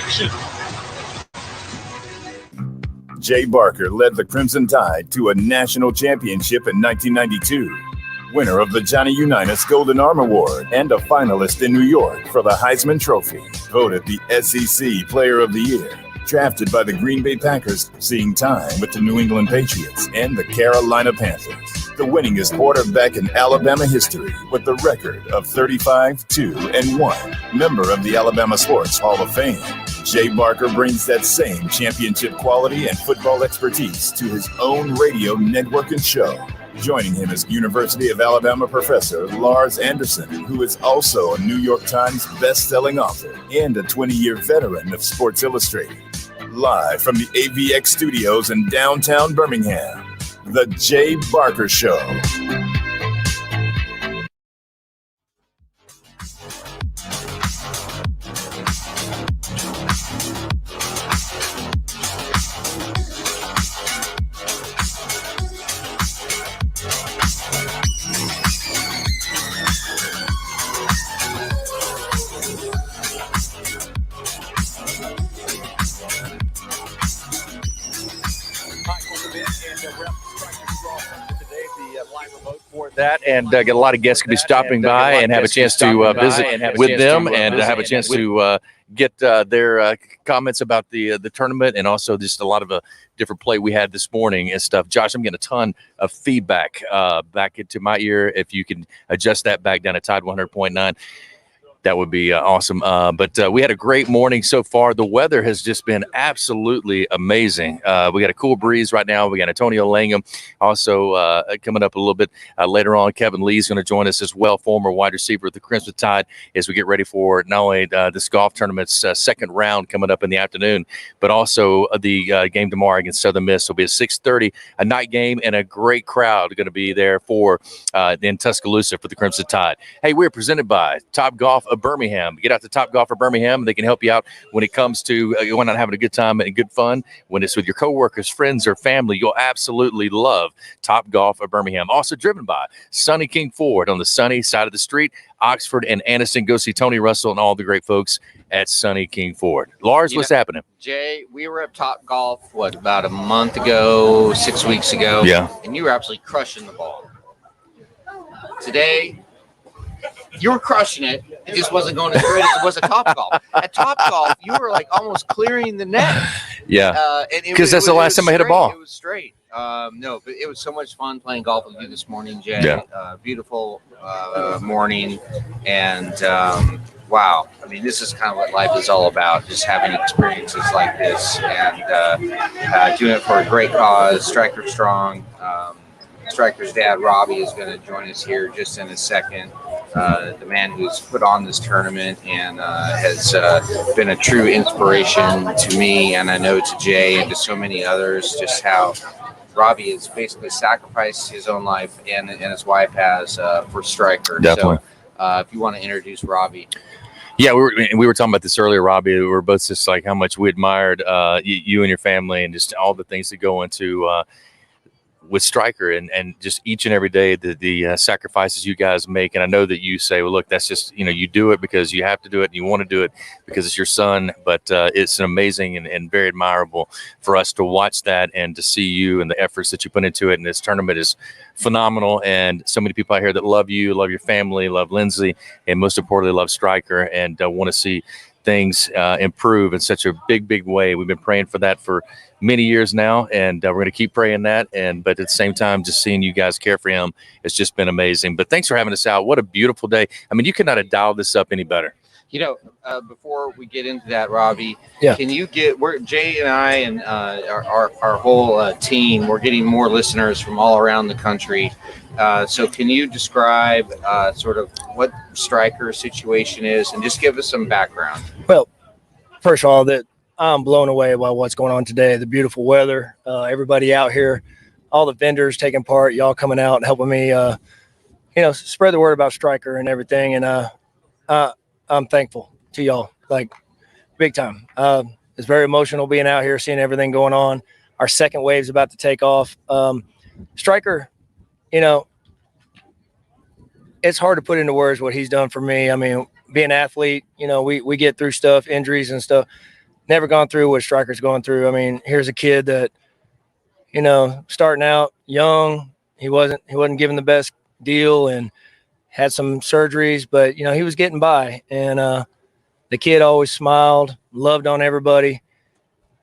action. Jay Barker led the Crimson Tide to a national championship in 1992. Winner of the Johnny Unitas Golden Arm Award and a finalist in New York for the Heisman Trophy. Voted the SEC Player of the Year. Drafted by the Green Bay Packers, seeing time with the New England Patriots and the Carolina Panthers. The winningest quarterback in Alabama history with the record of 35-2-1. Member of the Alabama Sports Hall of Fame. Jay Barker brings that same championship quality and football expertise to his own radio network and show. Joining him is University of Alabama professor Lars Anderson, who is also a New York Times best-selling author and a 20-year veteran of Sports Illustrated. Live from the AVX studios in downtown Birmingham, The Jay Barker Show. That and get a lot of guests could be stopping by and have a chance to visit with them and have a chance to get their comments about the tournament and also just a lot of different play we had this morning and stuff. Josh, I'm getting a ton of feedback back into my ear. If you can adjust that back down to Tide 100.9. That would be awesome. But we had a great morning so far. The weather has just been absolutely amazing. We got a cool breeze right now. We got Antonio Langham also coming up a little bit later on. Kevin Lee's going to join us as well, former wide receiver of the Crimson Tide, as we get ready for not only this golf tournament's second round coming up in the afternoon, but also the game tomorrow against Southern Miss. It'll be a 6:30, a night game, and a great crowd going to be there for in Tuscaloosa for the Crimson Tide. Hey, we're presented by Top Golf of Birmingham. Get out to Top Golf of Birmingham. They can help you out when it comes to going out having a good time and good fun. When it's with your coworkers, friends, or family, you'll absolutely love Top Golf of Birmingham. Also driven by Sunny King Ford on the sunny side of the street, Oxford and Anniston. Go see Tony Russell and all the great folks at Sunny King Ford. Lars, what's happening? Jay, we were at Top Golf, about a month ago, 6 weeks ago? Yeah. And you were absolutely crushing the ball. Today, you were crushing it. It just wasn't going as great as it was at Top Golf. At Top Golf, you were like almost clearing the net. Yeah. Because that's the last time I hit a ball. It was straight. No, but it was so much fun playing golf with you this morning, Jay. Yeah. Beautiful morning. And wow. I mean, this is kind of what life is all about, just having experiences like this and doing it for a great cause. Stryker Strong. Stryker's dad, Robbie, is going to join us here just in a second. The man who's put on this tournament and has been a true inspiration to me, and I know to Jay and to so many others, just how Robbie has basically sacrificed his own life and his wife has for Stryker. Definitely. So if you want to introduce Robbie. Yeah, we were talking about this earlier, Robbie. We were both just like how much we admired you and your family and just all the things that go into with Stryker and just each and every day the sacrifices you guys make. And I know that you say, well, look, that's just, you do it because you have to do it and you want to do it because it's your son. But it's an amazing and very admirable for us to watch that and to see you and the efforts that you put into it. And this tournament is phenomenal. And so many people out here that love you, love your family, love Lindsay, and most importantly, love Stryker and want to see things improve in such a big way. We've been praying for that for many years now, and we're going to keep praying that. But at the same time, just seeing you guys care for him, it's just been amazing. But thanks for having us out. What a beautiful day. I mean, you could not have dialed this up any better. Before we get into that, Robbie, yeah. Can you Jay and I and our whole team, we're getting more listeners from all around the country. So can you describe sort of what Stryker's situation is and just give us some background? Well, first of all, that I'm blown away by what's going on today. The beautiful weather, everybody out here, all the vendors taking part, y'all coming out and helping me, spread the word about Stryker and everything. And I'm thankful to y'all, like big time. It's very emotional being out here, seeing everything going on. Our second wave's about to take off. Stryker, it's hard to put into words what he's done for me. I mean, being an athlete, we get through stuff, injuries and stuff. never gone through what Stryker's going through. I mean, here's a kid that, starting out young, he wasn't given the best deal and had some surgeries, but he was getting by. And the kid always smiled, loved on everybody.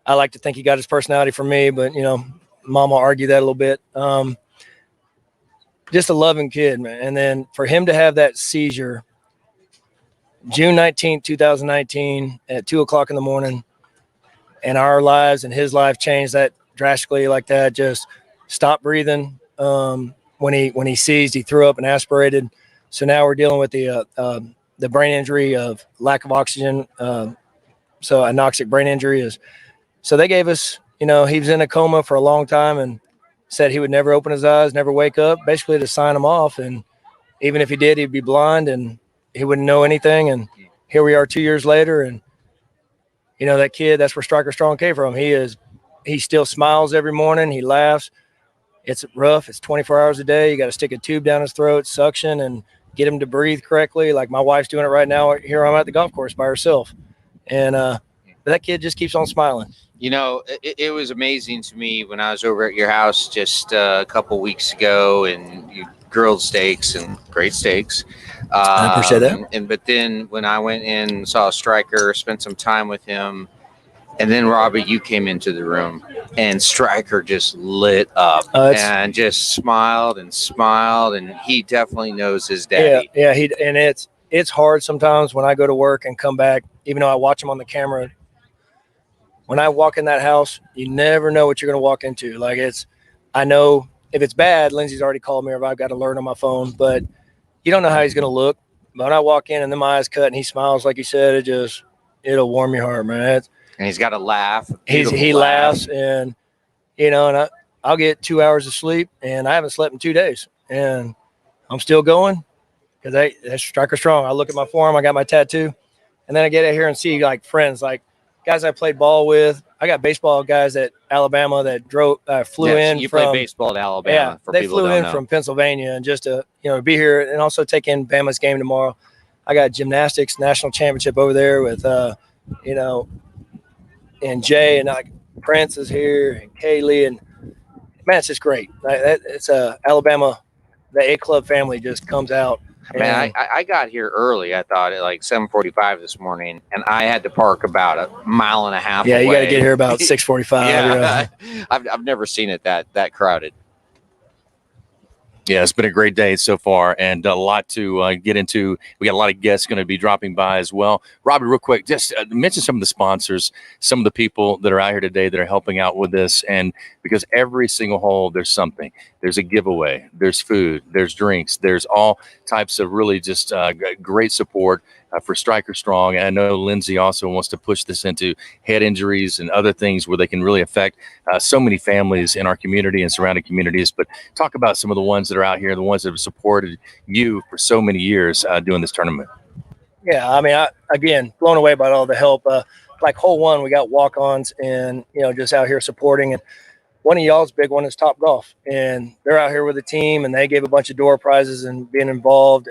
I like to think he got his personality from me, but Mom will argue that a little bit. Just a loving kid, man. And then for him to have that seizure June 19th, 2019 at 2:00 in the morning, and our lives and his life changed that drastically like that. Just stopped breathing. When he seized, he threw up and aspirated. So now we're dealing with the brain injury of lack of oxygen. So anoxic brain injury is. So they gave us, he was in a coma for a long time and said he would never open his eyes, never wake up, basically to sign him off. And even if he did, he'd be blind and he wouldn't know anything. And here we are 2 years later. And, that kid, that's where Stryker Strong came from. He still smiles every morning. He laughs. It's rough. It's 24 hours a day. You got to stick a tube down his throat, suction, and get him to breathe correctly. Like my wife's doing it right now. Here I'm at the golf course by herself. And but that kid just keeps on smiling. It was amazing to me when I was over at your house just a couple weeks ago, and you grilled steaks and great steaks. I appreciate that. But then when I went in and saw Stryker, spent some time with him, and then Robbie, you came into the room, and Stryker just lit up and just smiled, and he definitely knows his daddy. Yeah. And it's hard sometimes when I go to work and come back, even though I watch him on the camera. When I walk in that house, you never know what you're going to walk into. Like I know if it's bad, Lindsay's already called me, or if I've got to learn on my phone, but you don't know how he's going to look. But when I walk in and then my eyes cut and he smiles, like you said, it'll warm your heart, man. And he's got a laugh. He laughs, and and I'll get 2 hours of sleep, and I haven't slept in 2 days, and I'm still going because that's Stryker Strong. I look at my forearm, I got my tattoo, and then I get out here and see like friends, like guys I played ball with. I got baseball guys at Alabama that flew in. You from, played baseball at Alabama. Yeah, for they people flew who don't in know. from Pennsylvania, and just to be here and also take in Bama's game tomorrow. I got gymnastics national championship over there with and Jay, and Prince is here, and Kaylee, and man, it's just great. It's Alabama. The A Club family just comes out. Man, I got here early. I thought at like 7:45 this morning, and I had to park about a mile and a half. Yeah, away. you got to get here about 6:45. Yeah, I've never seen it that crowded. Yeah, it's been a great day so far, and a lot to get into. We got a lot of guests going to be dropping by as well. Robbie, real quick, just mention some of the sponsors, some of the people that are out here today that are helping out with this. And because every single hole, there's something. There's a giveaway. There's food. There's drinks. There's all types of really just great support for Stryker Strong. And I know Lindsay also wants to push this into head injuries and other things where they can really affect so many families in our community and surrounding communities. But talk about some of the ones that are out here, the ones that have supported you for so many years doing this tournament. Yeah, I mean, again, blown away by all the help. Like hole one, we got walk-ons and, just out here supporting. And one of y'all's big one is Top Golf. And they're out here with a team, and they gave a bunch of door prizes and being involved.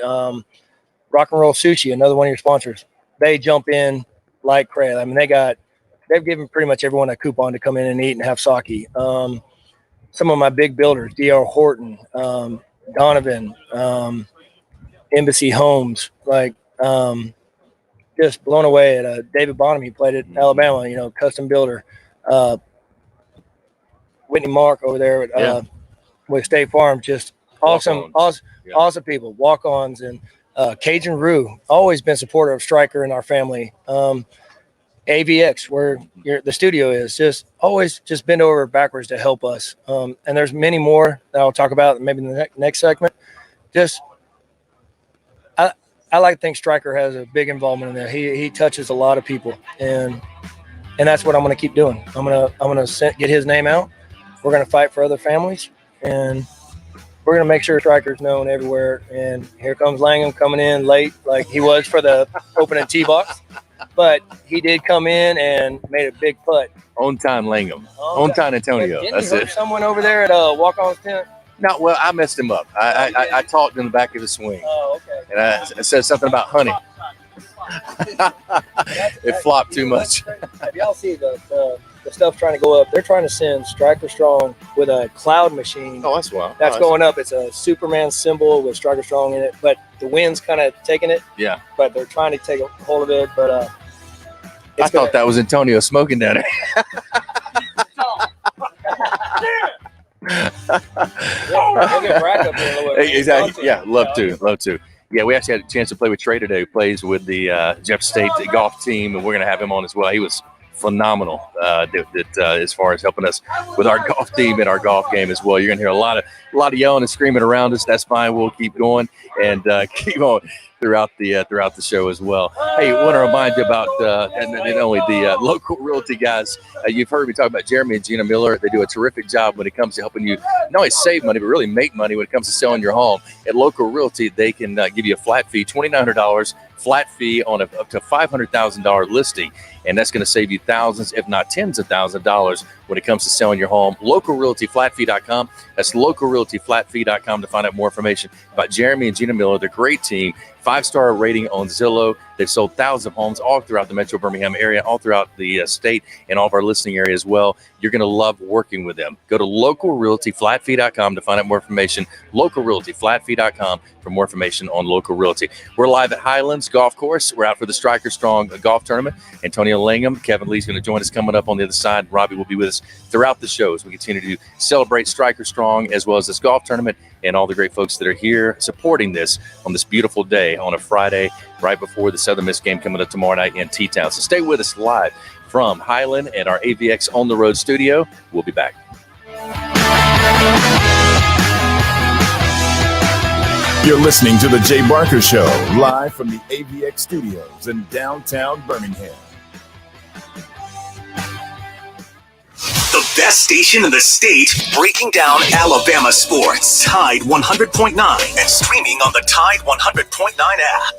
Rock and Roll Sushi, another one of your sponsors, they jump in like crazy. I mean, they've given pretty much everyone a coupon to come in and eat and have sake. Some of my big builders, D.R. Horton, Donovan, Embassy Homes, just blown away at David Bonham. He played at Alabama, custom builder. Whitney Mark over there with State Farm, just awesome people, walk-ons, and Cajun Rue, always been supporter of Stryker in our family. AVX, where the studio is, just always just bend over backwards to help us. And there's many more that I'll talk about maybe in the next segment. Just I like to think Stryker has a big involvement in there. He touches a lot of people, and that's what I'm going to keep doing. I'm gonna get his name out. We're going to fight for other families, and we're going to make sure Stryker's known everywhere. And here comes Langham coming in late, like he was for the opening tee box. But he did come in and made a big putt. On time, Langham. On time, Antonio. That's it. Someone over there at Walk-On's tent? No, well, I messed him up. I talked in the back of the swing. Oh, okay. And I said something about honey. It flopped too much. Have y'all see the stuff trying to go up? They're trying to send Stryker Strong with a cloud machine. Oh, that's wild. That's going up. It's a Superman symbol with Stryker Strong in it, but the wind's kind of taking it. Yeah. But they're trying to take a hold of it. But I thought that was Antonio smoking down there. Exactly. Yeah, love to. Yeah, we actually had a chance to play with Trey today, who plays with the Jeff State golf team, and we're going to have him on as well. He was phenomenal as far as helping us with our golf team and our golf game as well. You're going to hear a lot of yelling and screaming around us. That's fine. We'll keep going and keep on throughout the show as well. Hey, I want to remind you about and only the local realty guys. You've heard me talk about Jeremy and Gina Miller. They do a terrific job when it comes to helping you not only save money, but really make money when it comes to selling your home. At Local Realty, they can give you a flat fee, $2,900 flat fee on up to $500,000 listing. And that's going to save you thousands, if not tens of thousands of dollars when it comes to selling your home. LocalRealtyFlatFee.com. That's LocalRealtyFlatFee.com to find out more information about Jeremy and Gina Miller. They're a great team. 5-star rating on Zillow. They've sold thousands of homes all throughout the Metro Birmingham area, all throughout the state, and all of our listening area as well. You're going to love working with them. Go to LocalRealtyFlatFee.com to find out more information. LocalRealtyFlatFee.com for more information on Local Realty. We're live at Highlands Golf Course. We're out for the Stryker Strong Golf Tournament. Antonio Langham, Kevin Lee's going to join us coming up on the other side. Robbie will be with us throughout the show as we continue to celebrate Stryker Strong as well as this golf tournament and all the great folks that are here supporting this on this beautiful day on a Friday right before the Southern Miss game coming up tomorrow night in T-Town. So stay with us live from Highland at our AVX On the Road studio. We'll be back. You're listening to The Jay Barker Show, live from the AVX studios in downtown Birmingham. The best station in the state, breaking down Alabama sports. Tide 100.9 and streaming on the Tide 100.9 app.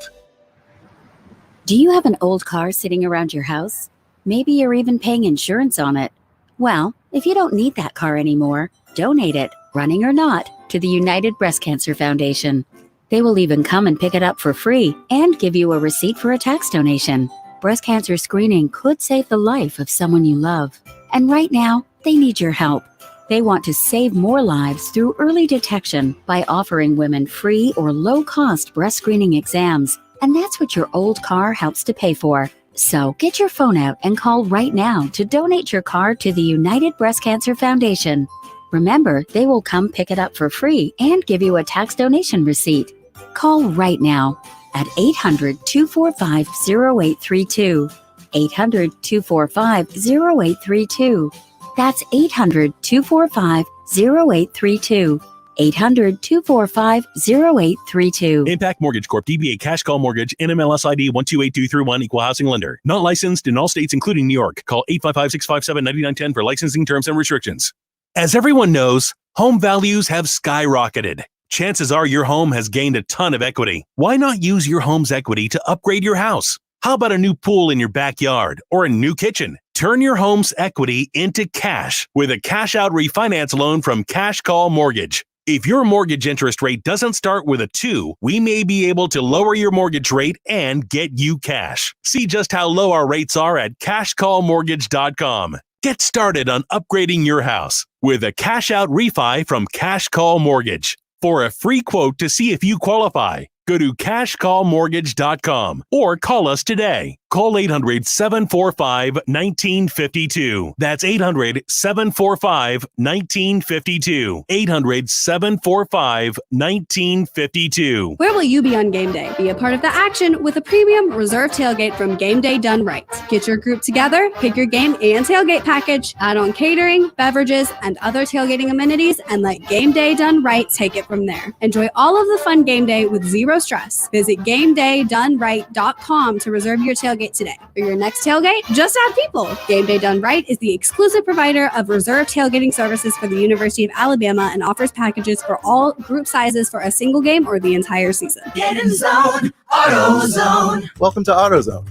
Do you have an old car sitting around your house? Maybe you're even paying insurance on it. Well, if you don't need that car anymore, donate it, running or not, to the United Breast Cancer Foundation. They will even come and pick it up for free and give you a receipt for a tax donation. Breast cancer screening could save the life of someone you love. And right now, they need your help. They want to save more lives through early detection by offering women free or low-cost breast screening exams. And that's what your old car helps to pay for. So get your phone out and call right now to donate your car to the United Breast Cancer Foundation. Remember, they will come pick it up for free and give you a tax donation receipt. Call right now at 800-245-0832. 800-245-0832. That's 800-245-0832. 800-245-0832. Impact Mortgage Corp. DBA Cash Call Mortgage. NMLS ID 128231. Equal housing lender. Not licensed in all states, including New York. Call 855-657-9910 for licensing terms and restrictions. As everyone knows, home values have skyrocketed. Chances are your home has gained a ton of equity. Why not use your home's equity to upgrade your house? How about a new pool in your backyard or a new kitchen? Turn your home's equity into cash with a cash-out refinance loan from Cash Call Mortgage. If your mortgage interest rate doesn't start with a 2, we may be able to lower your mortgage rate and get you cash. See just how low our rates are at cashcallmortgage.com. Get started on upgrading your house with a cash-out refi from Cash Call Mortgage. For a free quote to see if you qualify, go to cashcallmortgage.com or call us today. Call 800-745-1952. That's 800-745-1952. 800-745-1952. Where will you be on game day? Be a part of the action with a premium reserve tailgate from Game Day Done Right. Get your group together, pick your game and tailgate package, add on catering, beverages, and other tailgating amenities, and let Game Day Done Right take it from there. Enjoy all of the fun game day with zero stress. Visit GameDayDoneRight.com to reserve your tailgate today. For your next tailgate, just add people. Game Day Done Right is the exclusive provider of reserve tailgating services for the University of Alabama and offers packages for all group sizes for a single game or the entire season. Get in zone, AutoZone. Welcome to AutoZone.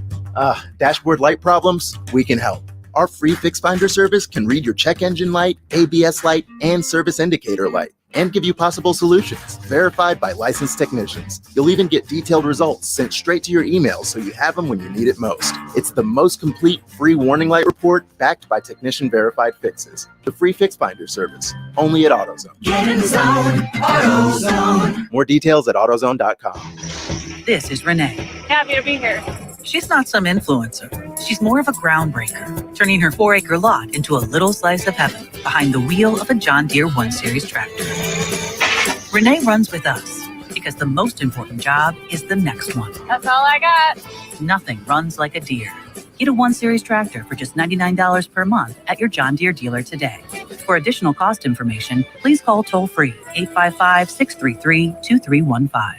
Dashboard light problems? We can help. Our free Fix Finder service can read your check engine light, ABS light, and service indicator light. and give you possible solutions verified by licensed technicians. You'll even get detailed results sent straight to your email so you have them when you need it most. It's the most complete free warning light report backed by technician verified fixes. The free Fix Finder service, only at AutoZone. Get in the zone, AutoZone. More details at AutoZone.com. This is Renee. Happy to be here. She's not some influencer. She's more of a groundbreaker, turning her 4-acre lot into a little slice of heaven behind the wheel of a John Deere 1 Series tractor. Renee runs with us because the most important job is the next one. That's all I got. Nothing runs like a Deere. Get a 1 Series tractor for just $99 per month at your John Deere dealer today. For additional cost information, please call toll-free 855-633-2315.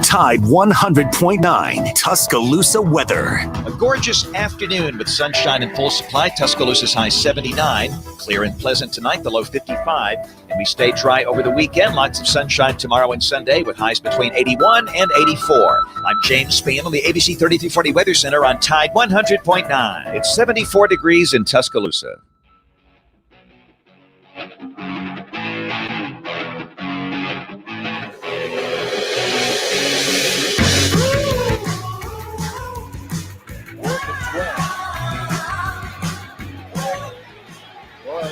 Tide 100.9 Tuscaloosa weather. A gorgeous afternoon with sunshine in full supply. Tuscaloosa's high 79. Clear and pleasant tonight, the low 55. And we stay dry over the weekend. Lots of sunshine tomorrow and Sunday with highs between 81 and 84. I'm James Spann on the ABC 3340 Weather Center on Tide 100.9. It's 74 degrees in Tuscaloosa.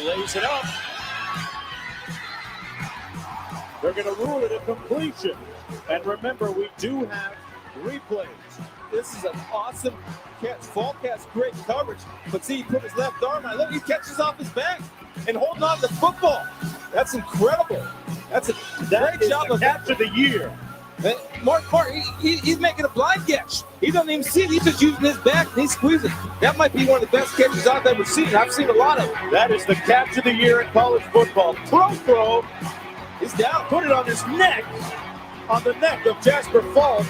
Lays it up. They're going to rule it a completion. And remember, we do have replays. This is an awesome catch. Fall catch, great coverage. But see, he put his left arm on. Look, he catches off his back and holding on to the football. That's incredible. That's a great job of catch of the year. Mark, he's making a blind catch. He doesn't even see it. He's just using his back and he's squeezing. That might be one of the best catches I've ever seen. I've seen a lot of them. That is the catch of the year in college football. Throw. He's down. Put it on his neck. On the neck of Jasper Falk.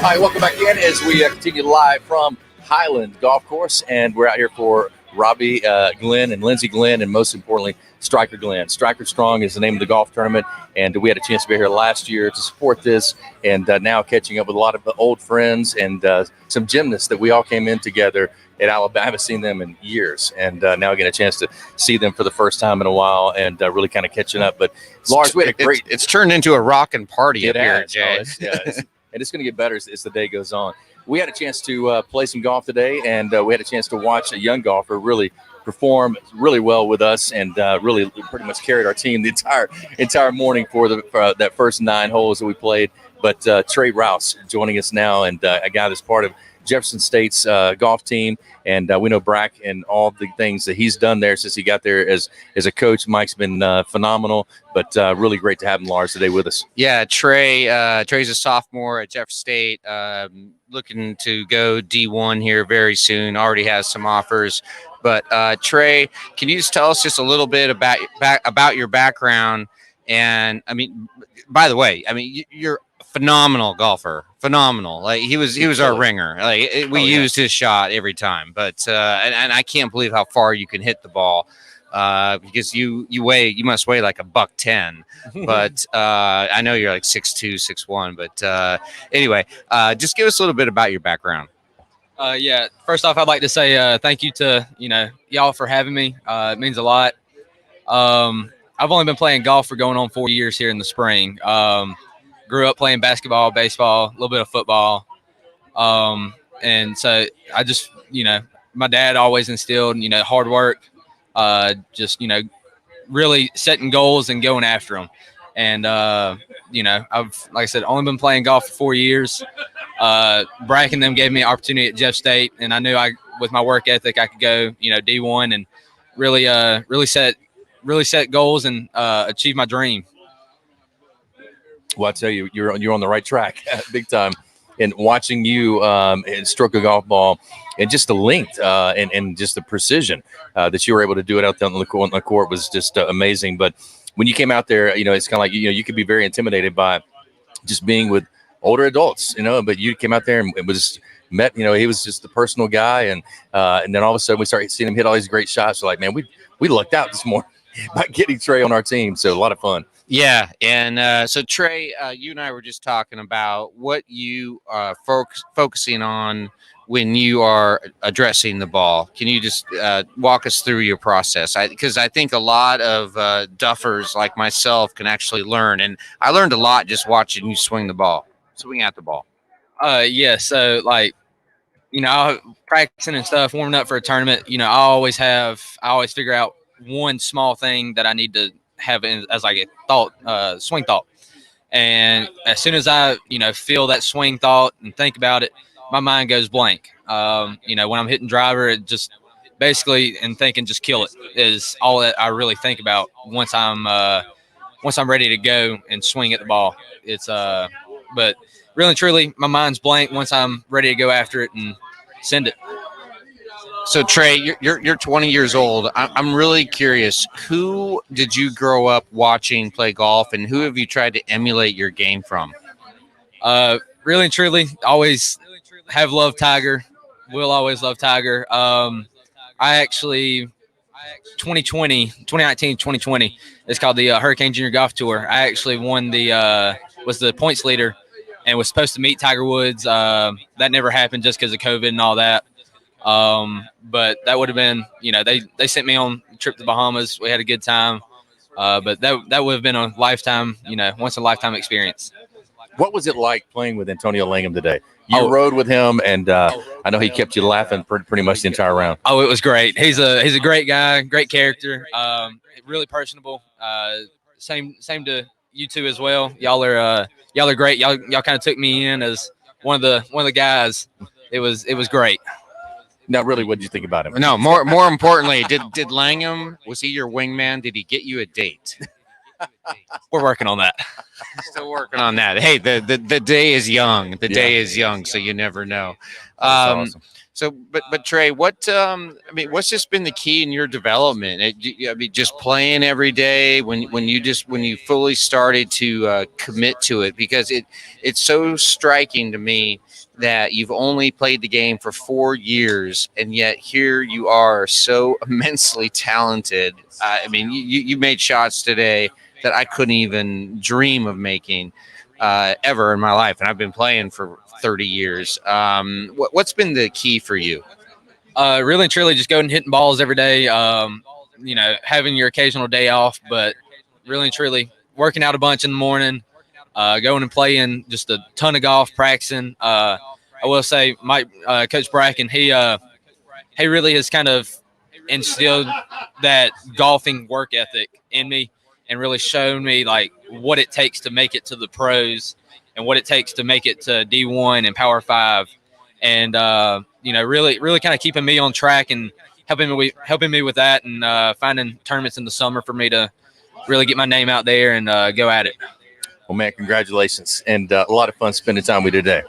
Hi, welcome back in as we continue live from Highland Golf Course, and we're out here for Robbie Glenn and Lindsey Glenn, and most importantly, Stryker Glenn. Stryker Strong is the name of the golf tournament, and we had a chance to be here last year to support this, and now catching up with a lot of old friends and some gymnasts that we all came in together at Alabama. I haven't seen them in years, and now I get a chance to see them for the first time in a while, and really kind of catching up. But Lars, we had a great. It's turned into a rockin' party up here, Jay. And it's going to get better as the day goes on. We had a chance to play some golf today, and we had a chance to watch a young golfer really perform really well with us, and really pretty much carried our team the entire morning for that first 9 holes that we played. But Trey Rouse joining us now, and a guy that's part of Jefferson State's golf team, and we know Brack and all the things that he's done there since he got there as a coach. Mike's been phenomenal, but really great to have him, Lars, today with us. Yeah, Trey's a sophomore at Jefferson State, looking to go D1 here very soon. Already has some offers. But Trey, can you just tell us just a little bit about your background? And I mean, by the way, I mean you're a phenomenal golfer. Phenomenal. Like he was our ringer. Like we used his shot every time. But and I can't believe how far you can hit the ball. Because you must weigh like $110, but I know you're like 6'2", 6'1", but anyway, just give us a little bit about your background. Yeah, first off, I'd like to say thank you to y'all for having me. It means a lot. I've only been playing golf for going on 4 years here in the spring. Grew up playing basketball, baseball, a little bit of football, and so I just my dad always instilled hard work. Just really setting goals and going after them. And I've, like I said, only been playing golf for 4 years. Brack and them gave me an opportunity at Jeff State, and I knew with my work ethic I could go D1 and really set goals and achieve my dream. Well, I tell you, you're on the right track, big time. And watching you stroke a golf ball, and just the length and just the precision that you were able to do it out there on the court was just amazing. But when you came out there, it's kind of like you could be very intimidated by just being with older adults, But you came out there and it was met. He was just the personal guy, and then all of a sudden we started seeing him hit all these great shots. So like, man, we lucked out this morning by getting Trey on our team. So a lot of fun. Yeah, and so Trey, you and I were just talking about what you are focusing on when you are addressing the ball. Can you just walk us through your process? Because I think a lot of duffers like myself can actually learn, and I learned a lot just watching you swing at the ball. Yeah. So like, practicing and stuff, warming up for a tournament. I always figure out one small thing that I need to have as like a thought, swing thought. And as soon as I, feel that swing thought and think about it, my mind goes blank. When I'm hitting driver, it just basically and thinking just kill it is all that I really think about once I'm ready to go and swing at the ball. But really and truly, my mind's blank once I'm ready to go after it and send it. So Trey, you're 20 years old. I'm really curious. Who did you grow up watching play golf, and who have you tried to emulate your game from? Really and truly, always have loved Tiger. Will always love Tiger. I actually 2020 it's called the Hurricane Junior Golf Tour. I actually won was the points leader and was supposed to meet Tiger Woods. That never happened just because of COVID and all that. But that would have been, they sent me on a trip to Bahamas. We had a good time. But that would have been a lifetime, once in a lifetime experience. What was it like playing with Antonio Langham today? You rode with him, and I know he kept you laughing pretty much the entire round. Oh, it was great. He's a great guy, great character, really personable. Same to you two as well. Y'all are great. Y'all kind of took me in as one of the guys. It was great. Now, really, what did you think about him? No, more importantly, did Langham, was he your wingman? Did he get you a date? We're working on that. Still working on that. Hey, the day is young. The day is young, so you never know. Awesome. So, but Trey, what's just been the key in your development? Just playing every day when you fully started to commit to it, because it's so striking to me that you've only played the game for 4 years, and yet here you are, so immensely talented. You made shots today that I couldn't even dream of making ever in my life, and I've been playing for 30 years. What's been the key for you? Really and truly, just going and hitting balls every day. Having your occasional day off, but really and truly working out a bunch in the morning. Going and playing just a ton of golf, practicing. I will say, Coach Bracken, he really has kind of instilled that golfing work ethic in me, and really shown me like what it takes to make it to the pros, and what it takes to make it to D1 and Power 5, and really kind of keeping me on track and helping me with that, and finding tournaments in the summer for me to really get my name out there and go at it. Well, man, congratulations, and a lot of fun spending time with you today.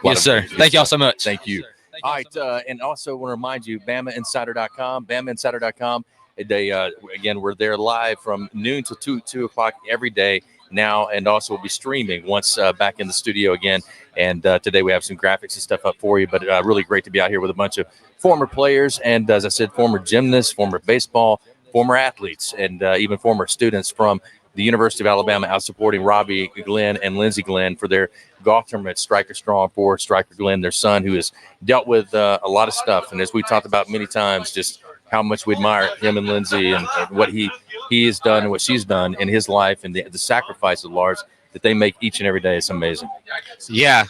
Yes, sir. Thank y'all so much. Thank you. All right, and also want to remind you, BamaInsider.com, BamaInsider.com. Again, we're there live from noon till 2 o'clock every day now, and also we'll be streaming once back in the studio again. And today we have some graphics and stuff up for you, but really great to be out here with a bunch of former players and, as I said, former gymnasts, former baseball, former athletes, and even former students from the University of Alabama out supporting Robbie Glenn and Lindsey Glenn for their golf tournament, Stryker Strong for Stryker Glenn, their son, who has dealt with a lot of stuff. And as we talked about many times, just how much we admire him and Lindsey and what he has done and what she's done in his life, and the sacrifice of Lars that they make each and every day is amazing. Yeah.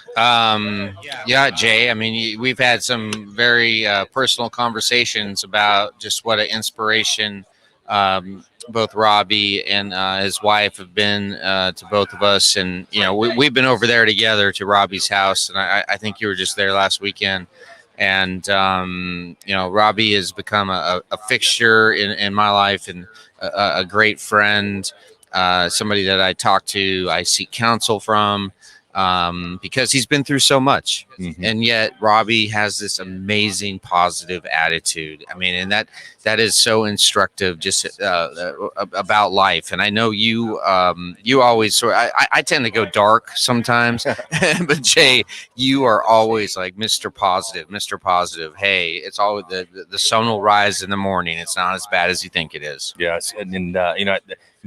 Jay, we've had some very personal conversations about just what an inspiration both Robbie and his wife have been to both of us. And, we've been over there together to Robbie's house, and I think you were just there last weekend. And, Robbie has become a fixture in my life, and a great friend, somebody that I talk to, I seek counsel from, because he's been through so much. Mm-hmm. And yet Robbie has this amazing positive attitude. And that is so instructive just about life. And I know you always I tend to go dark sometimes, but Jay, you are always like Mr. Positive. Hey, it's always the sun will rise in the morning. It's not as bad as you think it is. Yes. And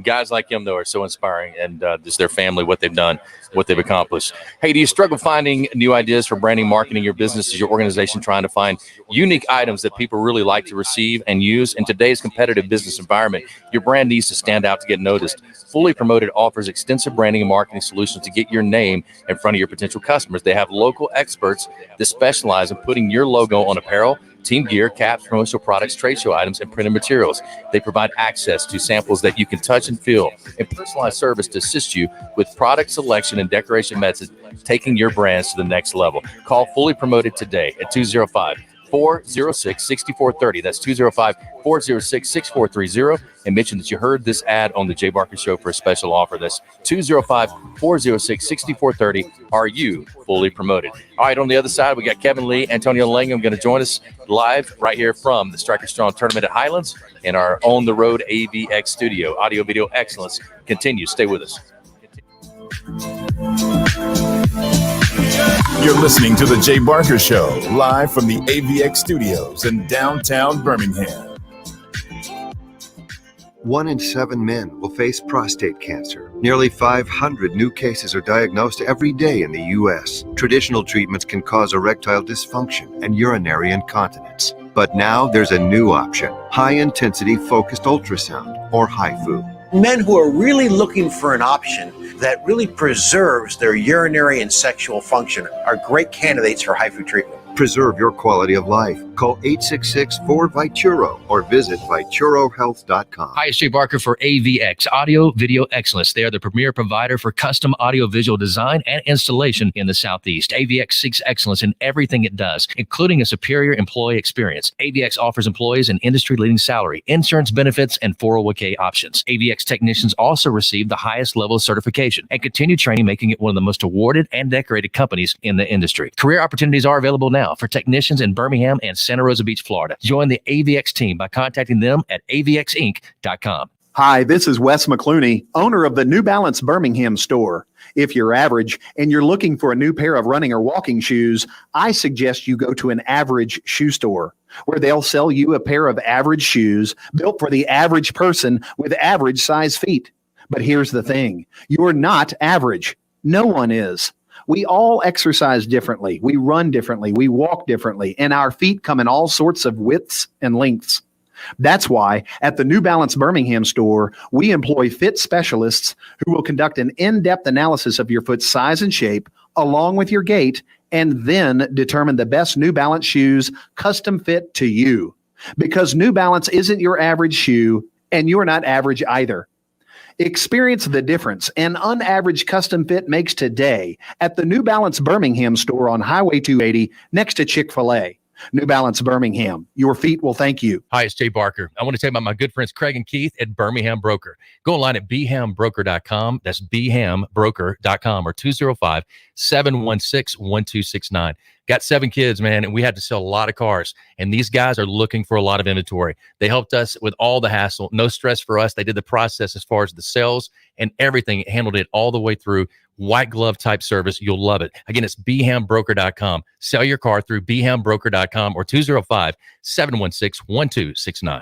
Guys like him, though, are so inspiring, and just their family, what they've done, what they've accomplished. Hey, do you struggle finding new ideas for branding, marketing your business? Is your organization trying to find unique items that people really like to receive and use? In today's competitive business environment, your brand needs to stand out to get noticed. Fully Promoted offers extensive branding and marketing solutions to get your name in front of your potential customers. They have local experts that specialize in putting your logo on apparel, team gear, caps, promotional products, trade show items, and printed materials. They provide access to samples that you can touch and feel, and personalized service to assist you with product selection and decoration methods, taking your brands to the next level. Call Fully Promoted today at 205-406-6430. That's 205-406-6430. And mention that you heard this ad on the Jay Barker Show for a special offer. That's 205-406-6430. Are you fully promoted? All right, on the other side, we got Kevin Lee, Antonio Langham going to join us live right here from the Stryker Strong Tournament at Highlands in our On the Road AVX studio. Audio video excellence continues. Stay with us. You're listening to The Jay Barker Show, live from the AVX studios in downtown Birmingham. 1 in 7 men will face prostate cancer. Nearly 500 new cases are diagnosed every day in the U.S. Traditional treatments can cause erectile dysfunction and urinary incontinence. But now there's a new option, high-intensity focused ultrasound, or HIFU. Men who are really looking for an option that really preserves their urinary and sexual function are great candidates for HIFU treatment. Preserve your quality of life. Call 866-4-VITURO or visit VituroHealth.com. Hi, it's Jay Barker for AVX, Audio Video Excellence. They are the premier provider for custom audio-visual design and installation in the Southeast. AVX seeks excellence in everything it does, including a superior employee experience. AVX offers employees an industry-leading salary, insurance benefits, and 401k options. AVX technicians also receive the highest level of certification and continue training, making it one of the most awarded and decorated companies in the industry. Career opportunities are available now for technicians in Birmingham and Santa Rosa Beach, Florida. Join the AVX team by contacting them at avxinc.com. Hi, this is Wes McClooney, owner of the New Balance Birmingham store. If you're average and you're looking for a new pair of running or walking shoes, I suggest you go to an average shoe store, where they'll sell you a pair of average shoes built for the average person with average size feet. But here's the thing, you're not average. No one is. We all exercise differently. We run differently. We walk differently. And our feet come in all sorts of widths and lengths. That's why at the New Balance Birmingham store, we employ fit specialists who will conduct an in-depth analysis of your foot's size and shape, along with your gait, and then determine the best New Balance shoes custom fit to you. Because New Balance isn't your average shoe, and you're not average either. Experience the difference an unaverage custom fit makes today at the New Balance Birmingham store on Highway 280 next to Chick-fil-A. New Balance Birmingham, your feet will thank you. Hi, it's Jay Barker. I want to tell you about my good friends Craig and Keith at Birmingham Broker. Go online at bhambroker.com. That's bhambroker.com or 205-716-1269. Got 7 kids, man, and we had to sell a lot of cars. And these guys are looking for a lot of inventory. They helped us with all the hassle. No stress for us. They did the process as far as the sales and everything. Handled it all the way through. White glove type service. You'll love it. Again, it's bhambroker.com. Sell your car through bhambroker.com or 205-716-1269.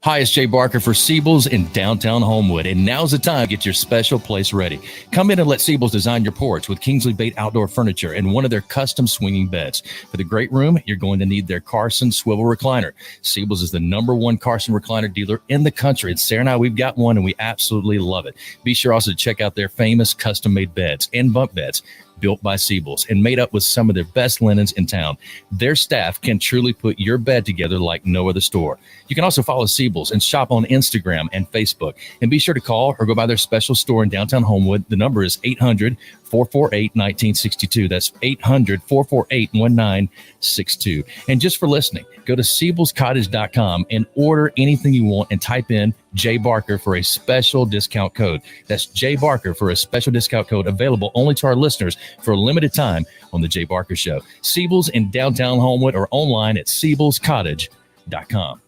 Hi, it's Jay Barker for Siebel's in downtown Homewood, and now's the time to get your special place ready. Come in and let Siebel's design your porch with Kingsley Bait outdoor furniture and one of their custom swinging beds. For the great room, you're going to need their Carson swivel recliner. Siebel's is the #1 Carson recliner dealer in the country, and Sarah and I, we've got one, and we absolutely love it. Be sure also to check out their famous custom-made beds and bunk beds, built by Siebel's and made up with some of their best linens in town. Their staff can truly put your bed together like no other store. You can also follow Siebel's and shop on Instagram and Facebook. And be sure to call or go by their special store in downtown Homewood. The number is 800-448-1962. That's 800-448-1962. And just for listening, go to SiebelsCottage.com and order anything you want and type in Jay Barker for a special discount code. That's Jay Barker for a special discount code available only to our listeners for a limited time on the Jay Barker Show. Siebel's in downtown Homewood or online at SiebelsCottage.com.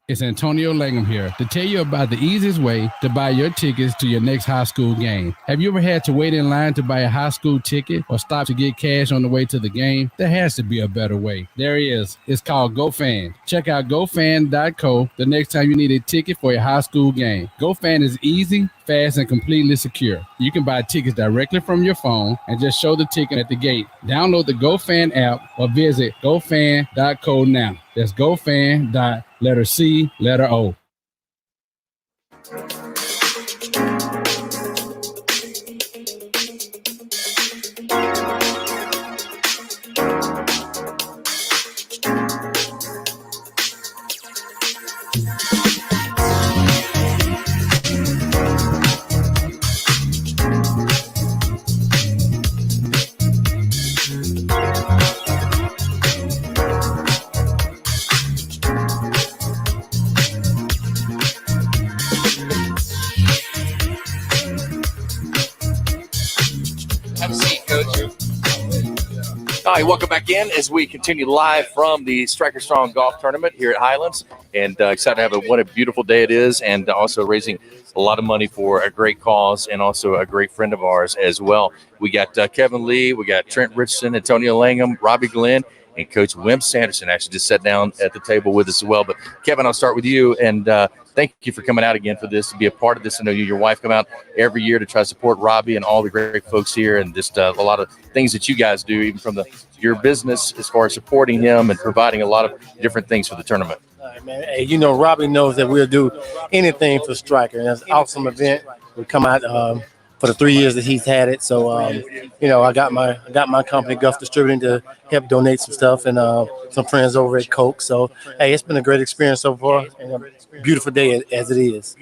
It's Antonio Langham here to tell you about the easiest way to buy your tickets to your next high school game. Have you ever had to wait in line to buy a high school ticket or stop to get cash on the way to the game? There has to be a better way. There is. It's called GoFan. Check out GoFan.co the next time you need a ticket for your high school game. GoFan is easy, fast, and completely secure. You can buy tickets directly from your phone and just show the ticket at the gate. Download the GoFan app or visit GoFan.co now. That's GoFan. Letter C, letter O. All right, welcome back in as we continue live from the Stryker Strong Golf Tournament here at Highlands, and excited to have what a beautiful day it is, and also raising a lot of money for a great cause and also a great friend of ours as well. We got Kevin Lee, we got Trent Richardson, Antonio Langham, Robbie Glenn, and Coach Wimp Sanderson actually just sat down at the table with us as well. But Kevin, I'll start with you, and thank you for coming out again for this, to be a part of this. I know you and your wife come out every year to try to support Robbie and all the great folks here, and just a lot of things that you guys do, even from your business as far as supporting him and providing a lot of different things for the tournament. All right, man. Hey, you know, Robbie knows that we'll do anything for Stryker, and it's an awesome event. We come out for the 3 years that he's had it. So, you know, I got my company, Gulf Distributing, to help donate some stuff, and some friends over at Coke. So, hey, it's been a great experience so far, and a beautiful day as it is.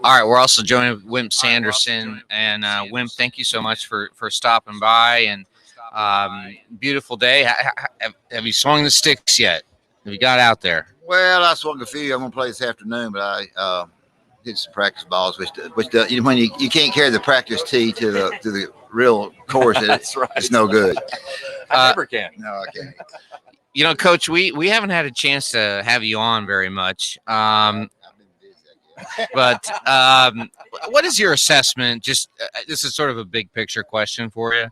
All right, we're also joined with Wimp Sanderson, and Wimp, thank you so much for stopping by, and beautiful day. Have you swung the sticks yet? Have you got out there? Well, I swung a few. I'm gonna play this afternoon, but I hit some practice balls, which when you can't carry the practice tee to the real course, That's right. It's no good. I never can. No, I can't. You know, Coach, we haven't had a chance to have you on very much. But what is your assessment? Just this is sort of a big picture question for you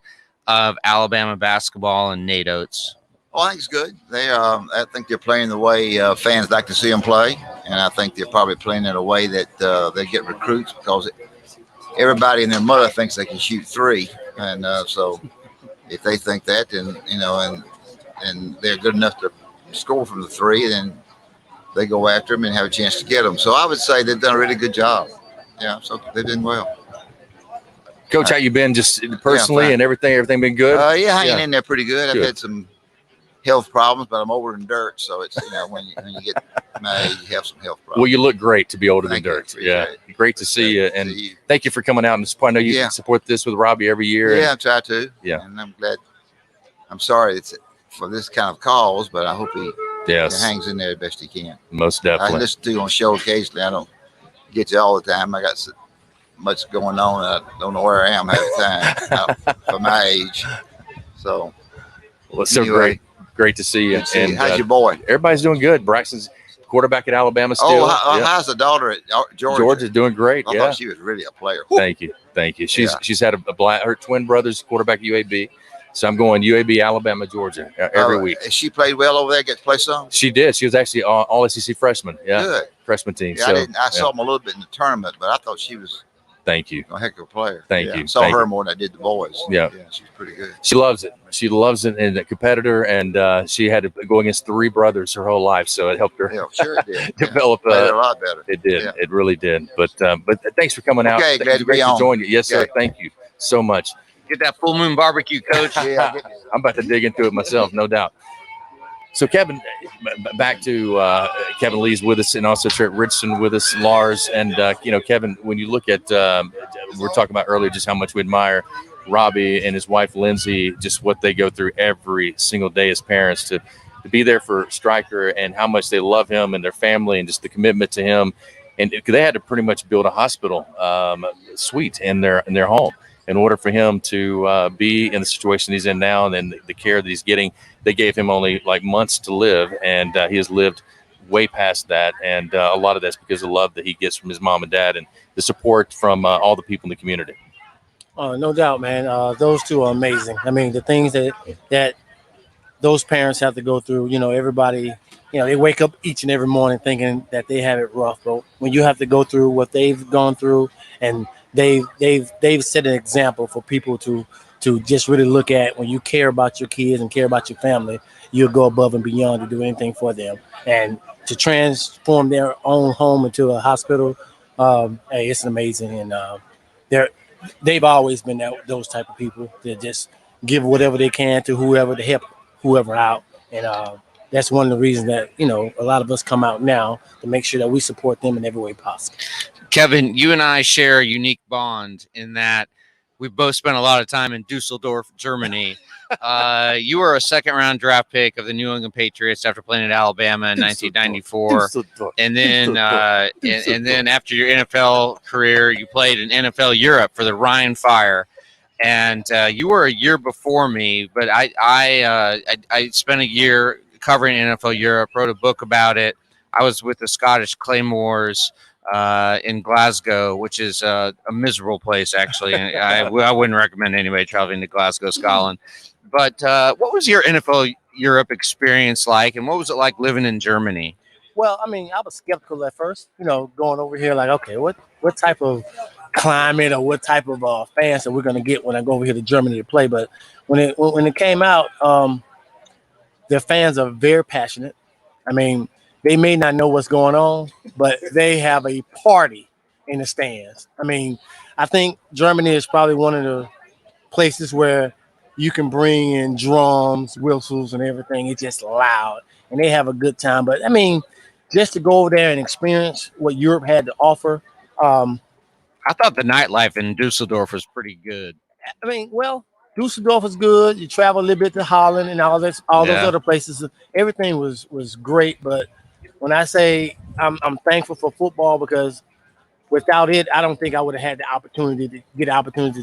of Alabama basketball and Nate Oates. Oh, I think it's good. I think they're playing the way fans like to see them play, and I think they're probably playing in a way that they get recruits, because everybody and their mother thinks they can shoot three, and so if they think that, then and they're good enough to score from the three, then they go after them and have a chance to get them. So I would say they've done a really good job. Yeah, so they've done well. Coach, how you been just personally and everything? Everything been good? Hanging in there pretty good. I've had some health problems, but I'm older than dirt, so it's when you get my age, you have some health problems. Well, you look great to be older than dirt. Yeah, great to see you, and thank you for coming out and support. I know you support this with Robbie every year. Yeah, I try to. Yeah, and I'm glad. I'm sorry it's for this kind of cause, but I hope he hangs in there the best he can. Most definitely. I listen to you on show occasionally. I don't get you all the time. I got so much going on. I don't know where I am half the time for my age. So, well, it's so great to see you. And how's your boy? Everybody's doing good. Braxton's quarterback at Alabama still. Oh, how's the daughter at Georgia? Georgia's doing great. I thought she was really a player. Thank you. She's had her twin brothers quarterback at UAB. So I'm going UAB, Alabama, Georgia every week. She played well over there. Get to play some. She did. She was actually all SEC freshman. Yeah, good freshman team. Yeah, so, I saw them a little bit in the tournament, but I thought she was. Thank you. A heck of a player. Thank you. I saw her more than I did the boys. Yeah, she's pretty good. She loves it. She loves it, and a competitor, and she had to go against three brothers her whole life, so it helped her. Yeah, sure it did. develop a lot better. It did. It really did. But thanks for coming out. Okay, glad to be on. Join you. Yes, sir. Thank you so much. Get that full moon barbecue, Coach. Yeah, I'm about to dig into it myself, no doubt. So, Kevin, back to Kevin Lee's with us, and also Trent Richardson with us, Lars. And, Kevin, when you look at we were talking about earlier just how much we admire Robbie and his wife, Lindsay, just what they go through every single day as parents to be there for Stryker, and how much they love him and their family, and just the commitment to him. And they had to pretty much build a hospital suite in their home in order for him to be in the situation he's in now, and then the care that he's getting. They gave him only like months to live, and he has lived way past that, and a lot of that's because of the love that he gets from his mom and dad and the support from all the people in the community. No doubt, man. Those two are amazing. I mean, the things that those parents have to go through, everybody, they wake up each and every morning thinking that they have it rough. But when you have to go through what they've gone through, and they've set an example for people to just really look at. When you care about your kids and care about your family, you'll go above and beyond to do anything for them. And to transform their own home into a hospital, hey, it's amazing. And they've always been those type of people that just give whatever they can to whoever to help whoever out. And that's one of the reasons that, a lot of us come out now to make sure that we support them in every way possible. Kevin, you and I share a unique bond in that we both spent a lot of time in Dusseldorf, Germany. You were a second-round draft pick of the New England Patriots after playing at Alabama in 1994, and then and then after your NFL career, you played in NFL Europe for the Rhine Fire. And you were a year before me, but I spent a year covering NFL Europe, wrote a book about it. I was with the Scottish Claymores in Glasgow, which is a miserable place, actually. And I wouldn't recommend anybody traveling to Glasgow, Scotland. But what was your NFL Europe experience like, and what was it like living in Germany? Well, I mean, I was skeptical at first, going over here like, okay, what type of climate or what type of fans that we're going to get when I go over here to Germany to play. But when it came out, their fans are very passionate. I mean, they may not know what's going on, but they have a party in the stands. I mean, I think Germany is probably one of the places where you can bring in drums, whistles, and everything. It's just loud, and they have a good time. But, I mean, just to go over there and experience what Europe had to offer. I thought the nightlife in Dusseldorf was pretty good. I mean, well, Dusseldorf is good. You travel a little bit to Holland and all those other places. Everything was great. But when I say I'm thankful for football, because without it, I don't think I would have had the opportunity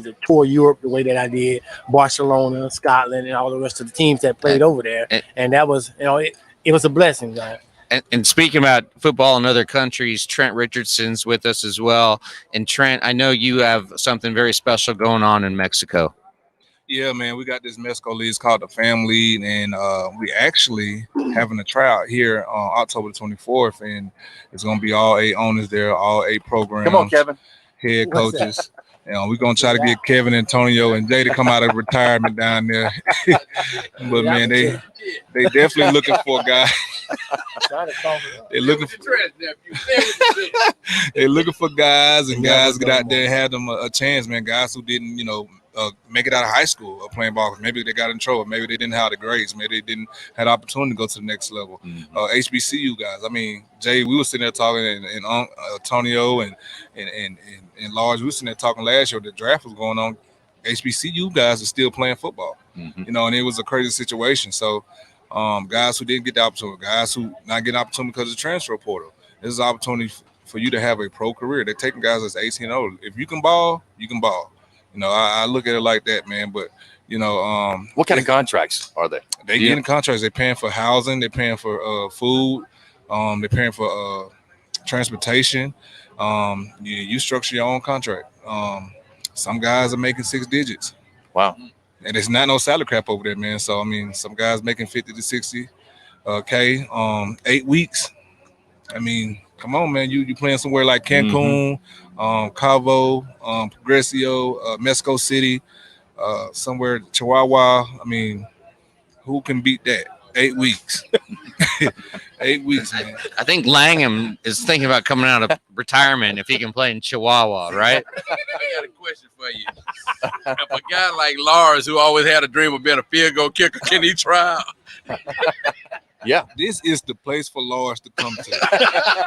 to tour Europe the way that I did, Barcelona, Scotland, and all the rest of the teams that played over there. And that was, it was a blessing, right? And speaking about football in other countries, Trent Richardson's with us as well. And Trent, I know you have something very special going on in Mexico. Yeah, man, we got this Mexico league called the Fam League, and we actually having a tryout here on October the 24th, and it's going to be all 8 owners there, all 8 programs. Come on, Kevin. Head coaches. We're going to try to get Kevin, Antonio, and Jay to come out of retirement down there. But, man, they definitely looking for a guy. They're looking for guys, and guys get out there and have them a chance, man. Guys who didn't, make it out of high school or playing ball. Maybe they got in trouble. Maybe they didn't have the grades. Maybe they didn't have the opportunity to go to the next level. HBCU guys. I mean, Jay, we were sitting there talking, and Antonio and Large, we were sitting there talking last year. The draft was going on. HBCU guys are still playing football. And it was a crazy situation. So guys who didn't get the opportunity, guys who not getting opportunity because of the transfer portal. This is an opportunity for you to have a pro career. They're taking guys that's 18 and older. If you can ball, you can ball. I look at it like that, man. But, what kind of contracts are they? They getting contracts. They're paying for housing. They're paying for food. They're paying for transportation. You structure your own contract. Some guys are making 6 digits. Wow. And it's not no salary crap over there, man. So, I mean, some guys making 50 to 60 K, 8 weeks. I mean, come on, man. You playing somewhere like Cancun, Cabo, Progreso, Mexico City, somewhere Chihuahua. I mean, who can beat that? 8 weeks. 8 weeks, man. I think Langham is thinking about coming out of retirement if he can play in Chihuahua, right? I got a question for you. If a guy like Lars, who always had a dream of being a field goal kicker, can he try out? Yeah. This is the place for Lars to come to.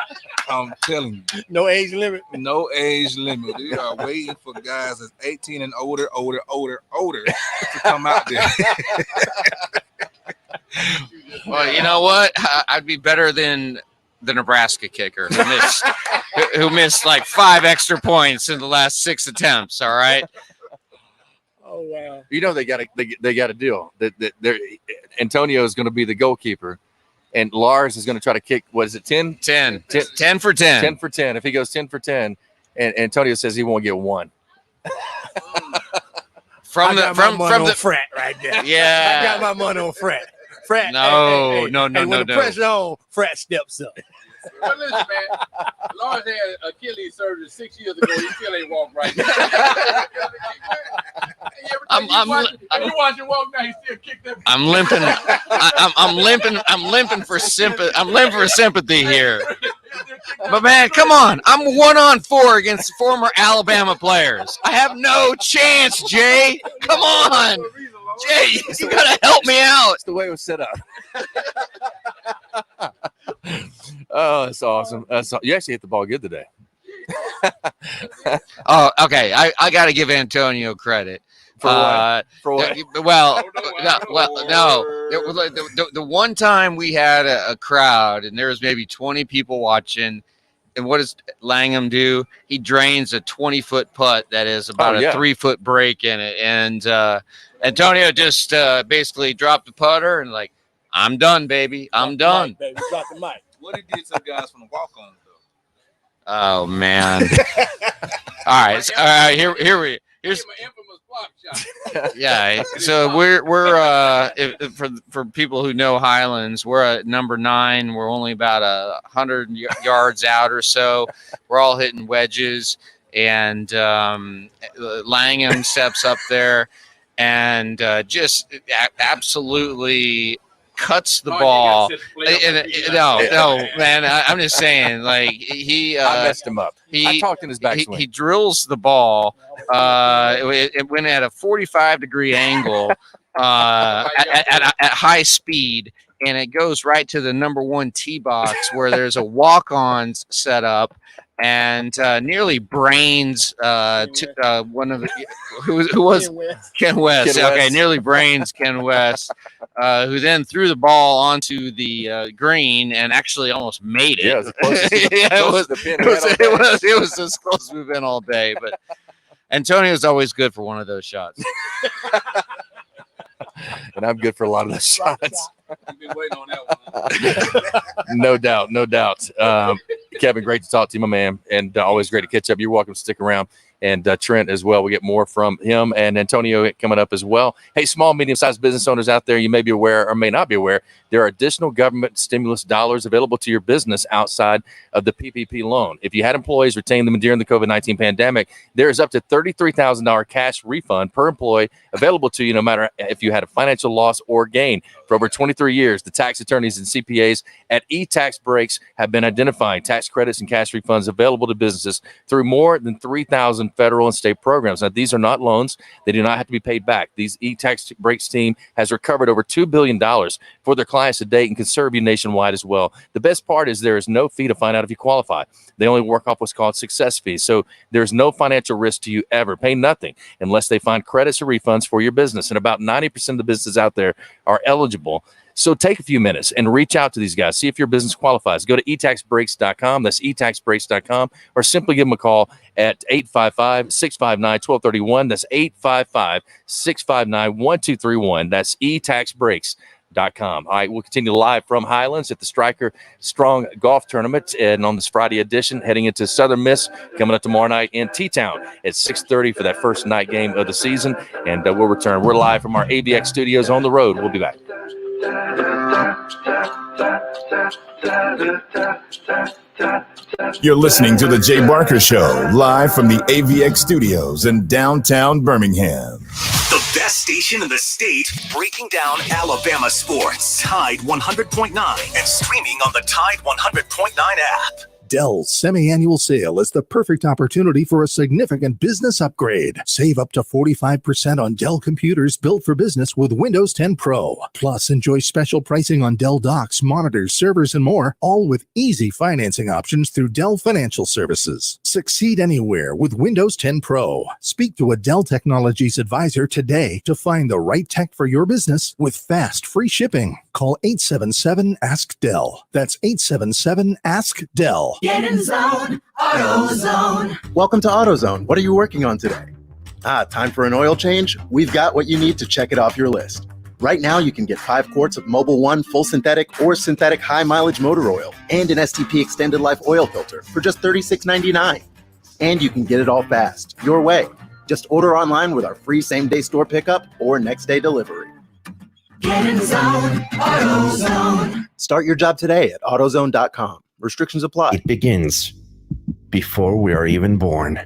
I'm telling you. No age limit? No age limit. We are waiting for guys that's 18 and older to come out there. Well, you know what? I'd be better than the Nebraska kicker who missed like 5 extra points in the last 6 attempts. All right. Oh wow! They got a deal that Antonio is going to be the goalkeeper, And Lars is going to try to kick, what is it, 10? 10 for 10. 10 for 10. If he goes 10 for 10, and Antonio says he won't get one. from the frat right there. Yeah. I got my money on frat. Frat. No. When the pressure on, frat steps up. Well, listen, man. Lars had Achilles surgery 6 years ago. He still ain't walk right. You watch him walk now. He still kick that. I'm limping. I'm limping for sympathy. I'm limping for sympathy here. But man, come on! I'm 1-on-4 against former Alabama players. I have no chance, Jay. Come on, Jay. You gotta help me out. That's the way it was set up. Oh, that's awesome. You actually hit the ball good today. Oh, okay. I got to give Antonio credit. For what? Well, no. The one time we had a crowd and there was maybe 20 people watching, and what does Langham do? He drains a 20-foot putt that is about a 3-foot break in it, and Antonio just basically dropped the putter and like, I'm done, baby. I'm done. Baby, drop the mic. What he did to the guys from the walk-ons, though? Oh man! All right, here's my infamous block shot. yeah. So we're for people who know Highlands, we're at number 9. We're only about 100 yards out or so. We're all hitting wedges, and Langham steps up there and just absolutely cuts the ball. No, man. I'm just saying, like I messed him up. I talked in his backswing. He drills the ball. It went at a 45-degree angle at high speed, and it goes right to the number 1 tee box where there's a walk-ons set up, and nearly brains one of the who was Ken West. Okay, nearly brains Ken West, who then threw the ball onto the green and actually almost made it. It was as close as we've been all day. But Antonio's always good for one of those shots. And I'm good for a lot of those shots. I've been waiting on that one. No doubt. Kevin, great to talk to you, my man, and always great to catch up. You're welcome to stick around. And Trent as well. We get more from him and Antonio coming up as well. Hey, small, medium-sized business owners out there, you may be aware or may not be aware, there are additional government stimulus dollars available to your business outside of the PPP loan. If you had employees, retain them during the COVID-19 pandemic, there is up to $33,000 cash refund per employee available to you no matter if you had a financial loss or gain. For over 23 years, the tax attorneys and CPAs at eTax Breaks have been identifying tax credits and cash refunds available to businesses through more than 3,000 federal and state programs. Now, these are not loans. They do not have to be paid back. These eTax Breaks team has recovered over $2 billion for their clients to date and can serve you nationwide as well. The best part is there is no fee to find out if you qualify. They only work off what's called success fees. So there's no financial risk to you ever. Pay nothing unless they find credits or refunds for your business. And about 90% of the businesses out there are eligible. So take a few minutes and reach out to these guys. See if your business qualifies. Go to etaxbreaks.com. That's etaxbreaks.com. Or simply give them a call at 855-659-1231. That's 855-659-1231. That's etaxbreaks.com. All right, we'll continue live from Highlands at the Stryker Strong Golf Tournament, and on this Friday edition, heading into Southern Miss, coming up tomorrow night in T-Town at 6:30 for that first night game of the season, and we'll return. We're live from our AVX studios on the road. We'll be back. You're listening to The Jay Barker Show, live from the AVX studios in downtown Birmingham. The best station in the state, breaking down Alabama sports. Tide 100.9 and streaming on the Tide 100.9 app. Dell's semi-annual sale is the perfect opportunity for a significant business upgrade. Save up to 45% on Dell computers built for business with Windows 10 Pro. Plus, enjoy special pricing on Dell docks, monitors, servers, and more, all with easy financing options through Dell Financial Services. Succeed anywhere with Windows 10 Pro. Speak to a Dell Technologies advisor today to find the right tech for your business with fast, free shipping. Call 877-ASK-DELL. That's 877-ASK-DELL. Get in zone, AutoZone. Welcome to AutoZone. What are you working on today? Time for an oil change? We've got what you need to check it off your list. Right now, you can get 5 quarts of Mobil 1 full synthetic or synthetic high mileage motor oil and an STP extended life oil filter for just $36.99. And you can get it all fast, your way. Just order online with our free same-day store pickup or next-day delivery. Get in zone, AutoZone. Start your job today at AutoZone.com. Restrictions apply. It begins before we are even born.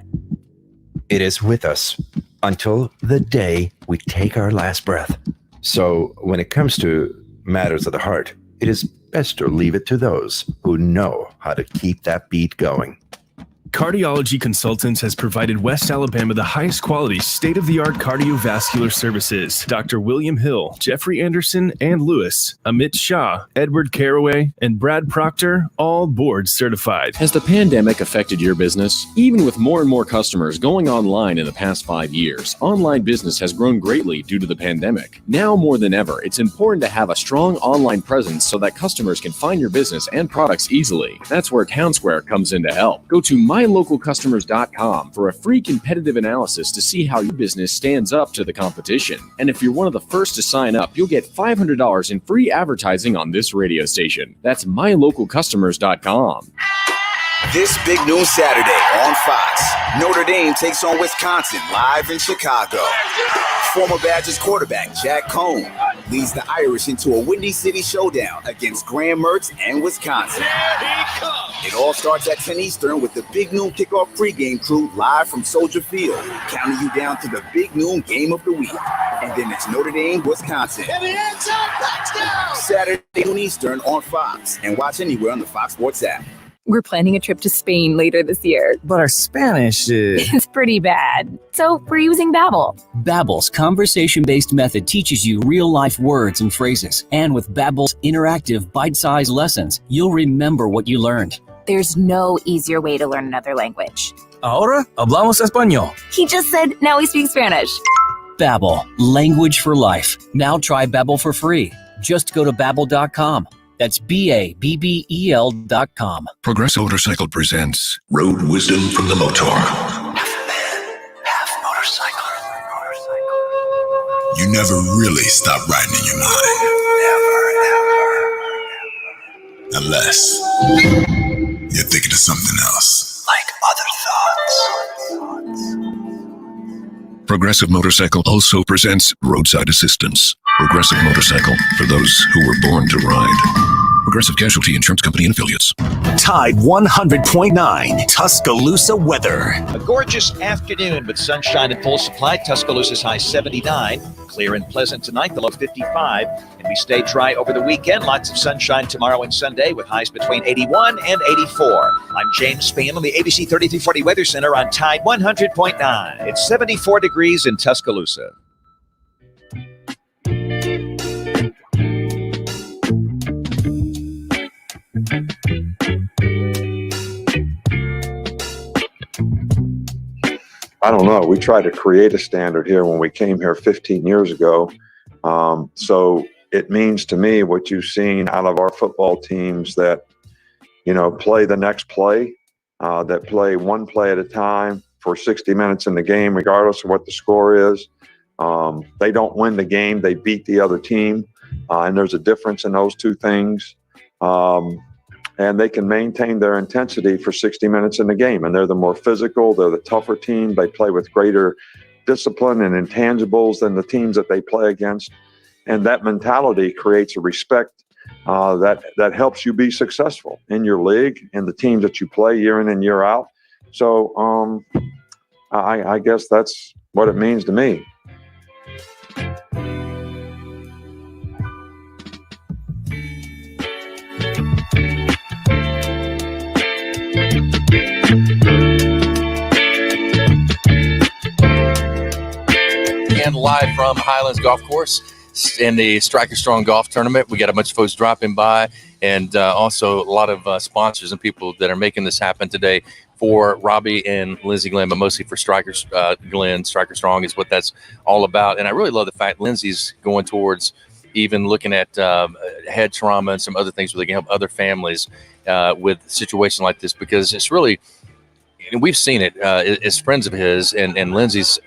It is with us until the day we take our last breath. So when it comes to matters of the heart, it is best to leave it to those who know how to keep that beat going. Cardiology Consultants has provided West Alabama the highest quality, state-of-the-art cardiovascular services. Dr. William Hill, Jeffrey Anderson and Lewis, Amit Shah, Edward Caraway, and Brad Proctor, all board certified. Has the pandemic affected your business? Even with more and more customers going online in the past 5 years, online business has grown greatly due to the pandemic. Now more than ever, it's important to have a strong online presence so that customers can find your business and products easily. That's where Townsquare comes in to help. Go to mylocalcustomers.com for a free competitive analysis to see how your business stands up to the competition. And if you're one of the first to sign up, you'll get $500 in free advertising on this radio station. That's mylocalcustomers.com. This Big Noon Saturday on Fox, Notre Dame takes on Wisconsin live in Chicago. Former Badgers quarterback Jack Cohn leads the Irish into a Windy City showdown against Graham Mertz and Wisconsin. It all starts at 10 Eastern with the Big Noon Kickoff pregame crew live from Soldier Field, counting you down to the Big Noon game of the week. And then it's Notre Dame, Wisconsin. Saturday noon Eastern on Fox, and watch anywhere on the Fox Sports app. We're planning a trip to Spain later this year. But our Spanish is... It's pretty bad. So we're using Babbel. Babbel's conversation-based method teaches you real-life words and phrases. And with Babbel's interactive, bite-sized lessons, you'll remember what you learned. There's no easier way to learn another language. Ahora hablamos español. He just said, now we speak Spanish. Babbel, language for life. Now try Babbel for free. Just go to Babbel.com. That's Babbel.com. Progressive Motorcycle presents Road Wisdom from the Motor. Half man, half motorcycle. You never really stop riding in your mind. Never. Unless you're thinking of something else. Like other thoughts. Progressive Motorcycle also presents Roadside Assistance. Progressive Motorcycle, for those who were born to ride. Progressive Casualty Insurance Company and Affiliates. Tide 100.9 Tuscaloosa weather. A gorgeous afternoon with sunshine in full supply. Tuscaloosa's high 79. Clear and pleasant tonight, the low 55. And we stay dry over the weekend. Lots of sunshine tomorrow and Sunday with highs between 81 and 84. I'm James Spann on the ABC 3340 Weather Center on Tide 100.9. It's 74 degrees in Tuscaloosa. I don't know. We tried to create a standard here when we came here 15 years ago. So it means to me what you've seen out of our football teams that, you know, play the next play, that play one play at a time for 60 minutes in the game, regardless of what the score is. They don't win the game. They beat the other team. And there's a difference in those two things. And they can maintain their intensity for 60 minutes in the game. And they're the more physical, they're the tougher team. They play with greater discipline and intangibles than the teams that they play against. And that mentality creates a respect that helps you be successful in your league and the teams that you play year in and year out. So I guess that's what it means to me. And live from Highlands Golf Course in the Stryker Strong Golf Tournament. We got a bunch of folks dropping by, and also a lot of sponsors and people that are making this happen today for Robbie and Lindsey Glenn, but mostly for Stryker Glenn. Stryker Strong is what that's all about. And I really love the fact Lindsey's going towards even looking at head trauma and some other things where they can help other families with a situation like this, because it's really, and we've seen it as friends of his, and Lindsey's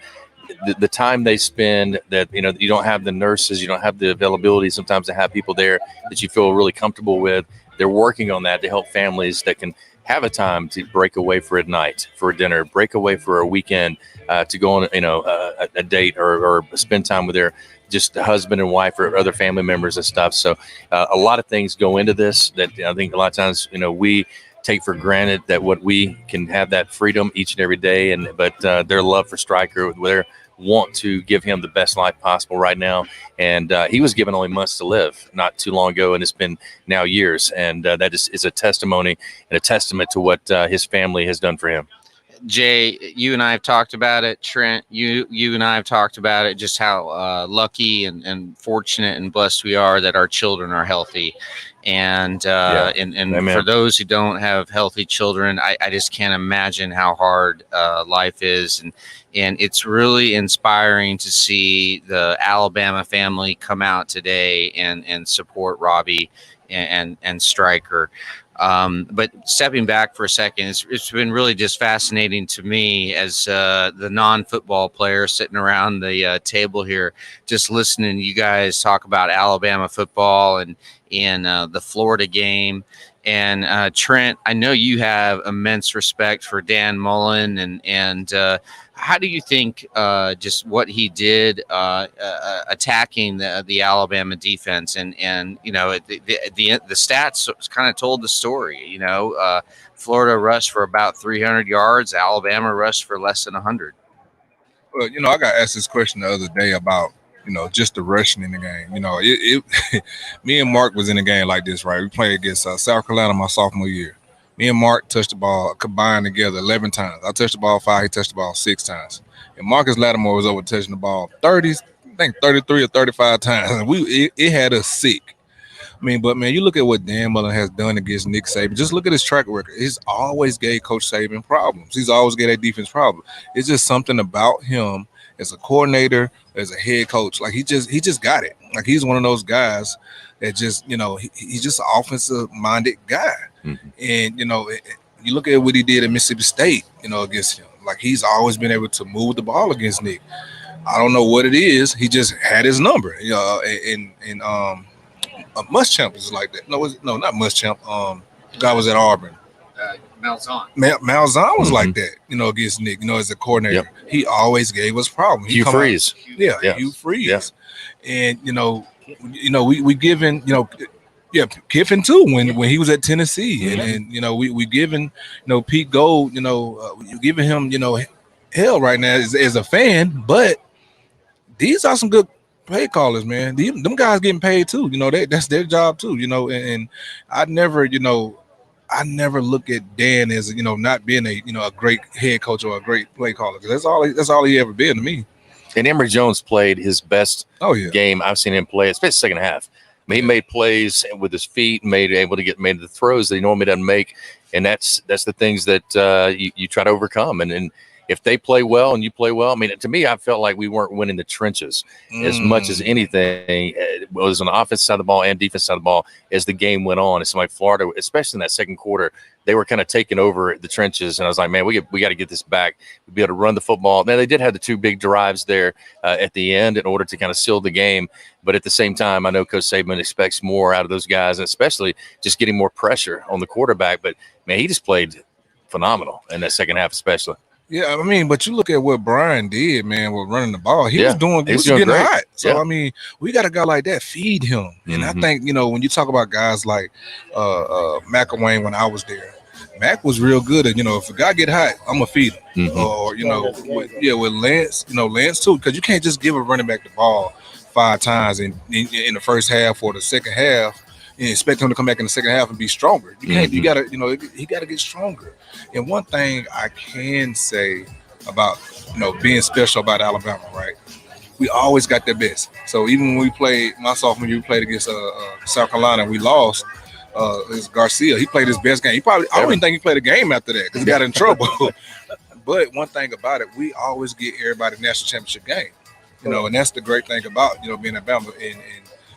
the time they spend, that you don't have the nurses, you don't have the availability sometimes to have people there that you feel really comfortable with. They're working on that to help families that can have a time to break away for a night, for a dinner, break away for a weekend, to go on a date or spend time with their just husband and wife or other family members and stuff. So a lot of things go into this that I think a lot of times we take for granted, that what we can have that freedom each and every day, but their love for Stryker, their want to give him the best life possible right now. And he was given only months to live not too long ago, and it's been now years. And that is a testimony and a testament to what his family has done for him. Jay, you and I have talked about it. Trent, you and I have talked about it, just how lucky and fortunate and blessed we are that our children are healthy. And for those who don't have healthy children, I just can't imagine how hard life is. And it's really inspiring to see the Alabama family come out today and support Robbie and Stryker. But stepping back for a second, it's been really just fascinating to me as the non-football player sitting around the table here, just listening to you guys talk about Alabama football and the Florida game. And Trent, I know you have immense respect for Dan Mullen, and how do you think just what he did attacking the Alabama defense, and the stats kind of told the story. Florida rushed for about 300 yards, Alabama rushed for less than 100. Well, I got asked this question the other day about just the rushing in the game. Me and Mark was in a game like this, right? We played against South Carolina my sophomore year. Me and Mark touched the ball combined together 11 times. I touched the ball 5. He touched the ball 6 times. And Marcus Lattimore was over touching the ball 33 or 35 times. And it had us sick. But man, you look at what Dan Mullen has done against Nick Saban. Just look at his track record. He's always gave Coach Saban problems. He's always gave that defense problems. It's just something about him as a coordinator, as a head coach. Like he just got it. Like he's one of those guys that just, he's just an offensive-minded guy. Mm-hmm. And, you look at what he did at Mississippi State, against him. Like he's always been able to move the ball against Nick. I don't know what it is. He just had his number. Muschamp is like that. No, not Muschamp. Guy was at Auburn. Malzahn. Malzahn was like that, against Nick, as a coordinator. Yep. He always gave us problems. Hugh Freeze. Hugh Freeze. Yeah. And, we given, Kiffin too when he was at Tennessee. Mm-hmm. And we giving, Pete Gold, you giving him, hell right now as a fan. But these are some good play callers, man. Them guys getting paid too. That's their job too, and I never look at Dan as not being a great head coach or a great play caller. That's all he ever been to me. And Emory Jones played his best game I've seen him play, especially second half. He made plays with his feet, made the throws that he normally doesn't make, and that's the things that you try to overcome. And if they play well and you play well, to me, I felt like we weren't winning the trenches as much as anything. It was on the offense side of the ball and defense side of the ball as the game went on. It's like Florida, especially in that second quarter, they were kind of taking over the trenches. And I was like, man, we got to get this back. We'll be able to run the football. Now, they did have the 2 big drives there at the end in order to kind of seal the game. But at the same time, I know Coach Saban expects more out of those guys, and especially just getting more pressure on the quarterback. But, man, he just played phenomenal in that second half especially. Yeah, but you look at what Brian did, man, with running the ball. He was getting great. hot. So, we got a guy like that, feed him. And I think, when you talk about guys like McElwain when I was there, Mac was real good at, if a guy get hot, I'm going to feed him. Mm-hmm. Or, with Lance, Lance too, because you can't just give a running back the ball 5 times in the first half or the second half and expect him to come back in the second half and be stronger. You can't. You gotta. He gotta get stronger. And one thing I can say about being special about Alabama, right? We always got their best. So even when we played my sophomore year, we played against South Carolina, and we lost. It's Garcia. He played his best game. I don't even think he played a game after that because he got in trouble. But one thing about it, we always get everybody national championship game. And that's the great thing about being at Bama. And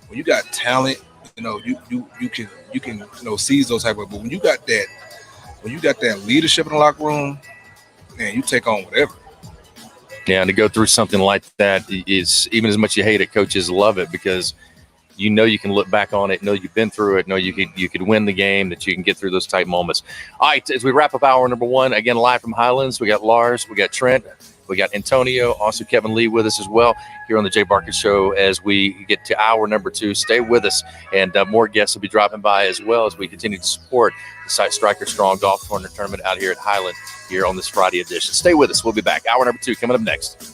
when you got talent, you can seize those type of. But when you got that leadership in the locker room, man, you take on whatever. Yeah, and to go through something like that is, even as much as you hate it, coaches love it because you know you can look back on it, know you've been through it, know you could win the game, that you can get through those type moments. All right, as we wrap up hour number one, again, live from Highlands, we got Lars, we got Trent, we got Antonio, also Kevin Lee with us as well here on the Jay Barker Show as we get to hour number two. Stay with us, and more guests will be dropping by as well as we continue to support the Stryker Strong Golf Tournament out here at Highland here on this Friday edition. Stay with us. We'll be back. Hour number two coming up next.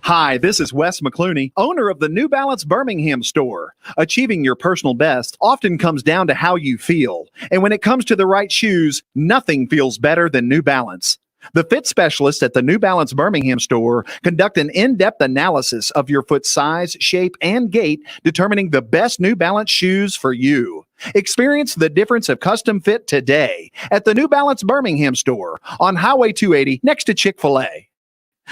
Hi, this is Wes McClooney, owner of the New Balance Birmingham store. Achieving your personal best often comes down to how you feel. And when it comes to the right shoes, nothing feels better than New Balance. The fit specialists at the New Balance Birmingham store conduct an in-depth analysis of your foot size, shape, and gait, determining the best New Balance shoes for you. Experience the difference of custom fit today at the New Balance Birmingham store on Highway 280 next to Chick-fil-A.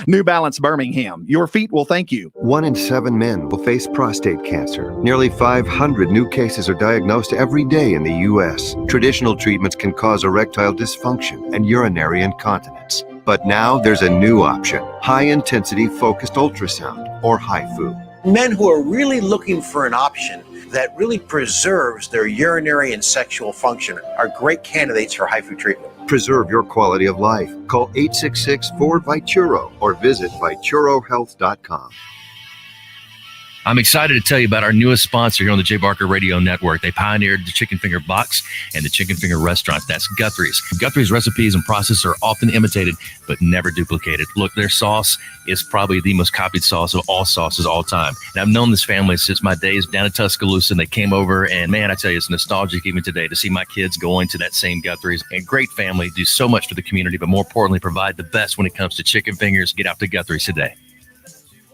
New Balance Birmingham, your feet will thank you. 1 in 7 men will face prostate cancer. Nearly 500 new cases are diagnosed every day in the U.S. Traditional treatments can cause erectile dysfunction and urinary incontinence. But now there's a new option, high-intensity focused ultrasound, or HIFU. Men who are really looking for an option that really preserves their urinary and sexual function are great candidates for HIFU treatment. Preserve your quality of life. Call 866-4-VITURO or visit VituroHealth.com. I'm excited to tell you about our newest sponsor here on the Jay Barker Radio Network. They pioneered the chicken finger box and the chicken finger restaurant. That's Guthrie's. Guthrie's recipes and processes are often imitated, but never duplicated. Look, their sauce is probably the most copied sauce of all sauces all time. And I've known this family since my days down in Tuscaloosa, and they came over, and man, I tell you, it's nostalgic even today to see my kids going to that same Guthrie's. And great family, do so much for the community, but more importantly, provide the best when it comes to chicken fingers. Get out to Guthrie's today.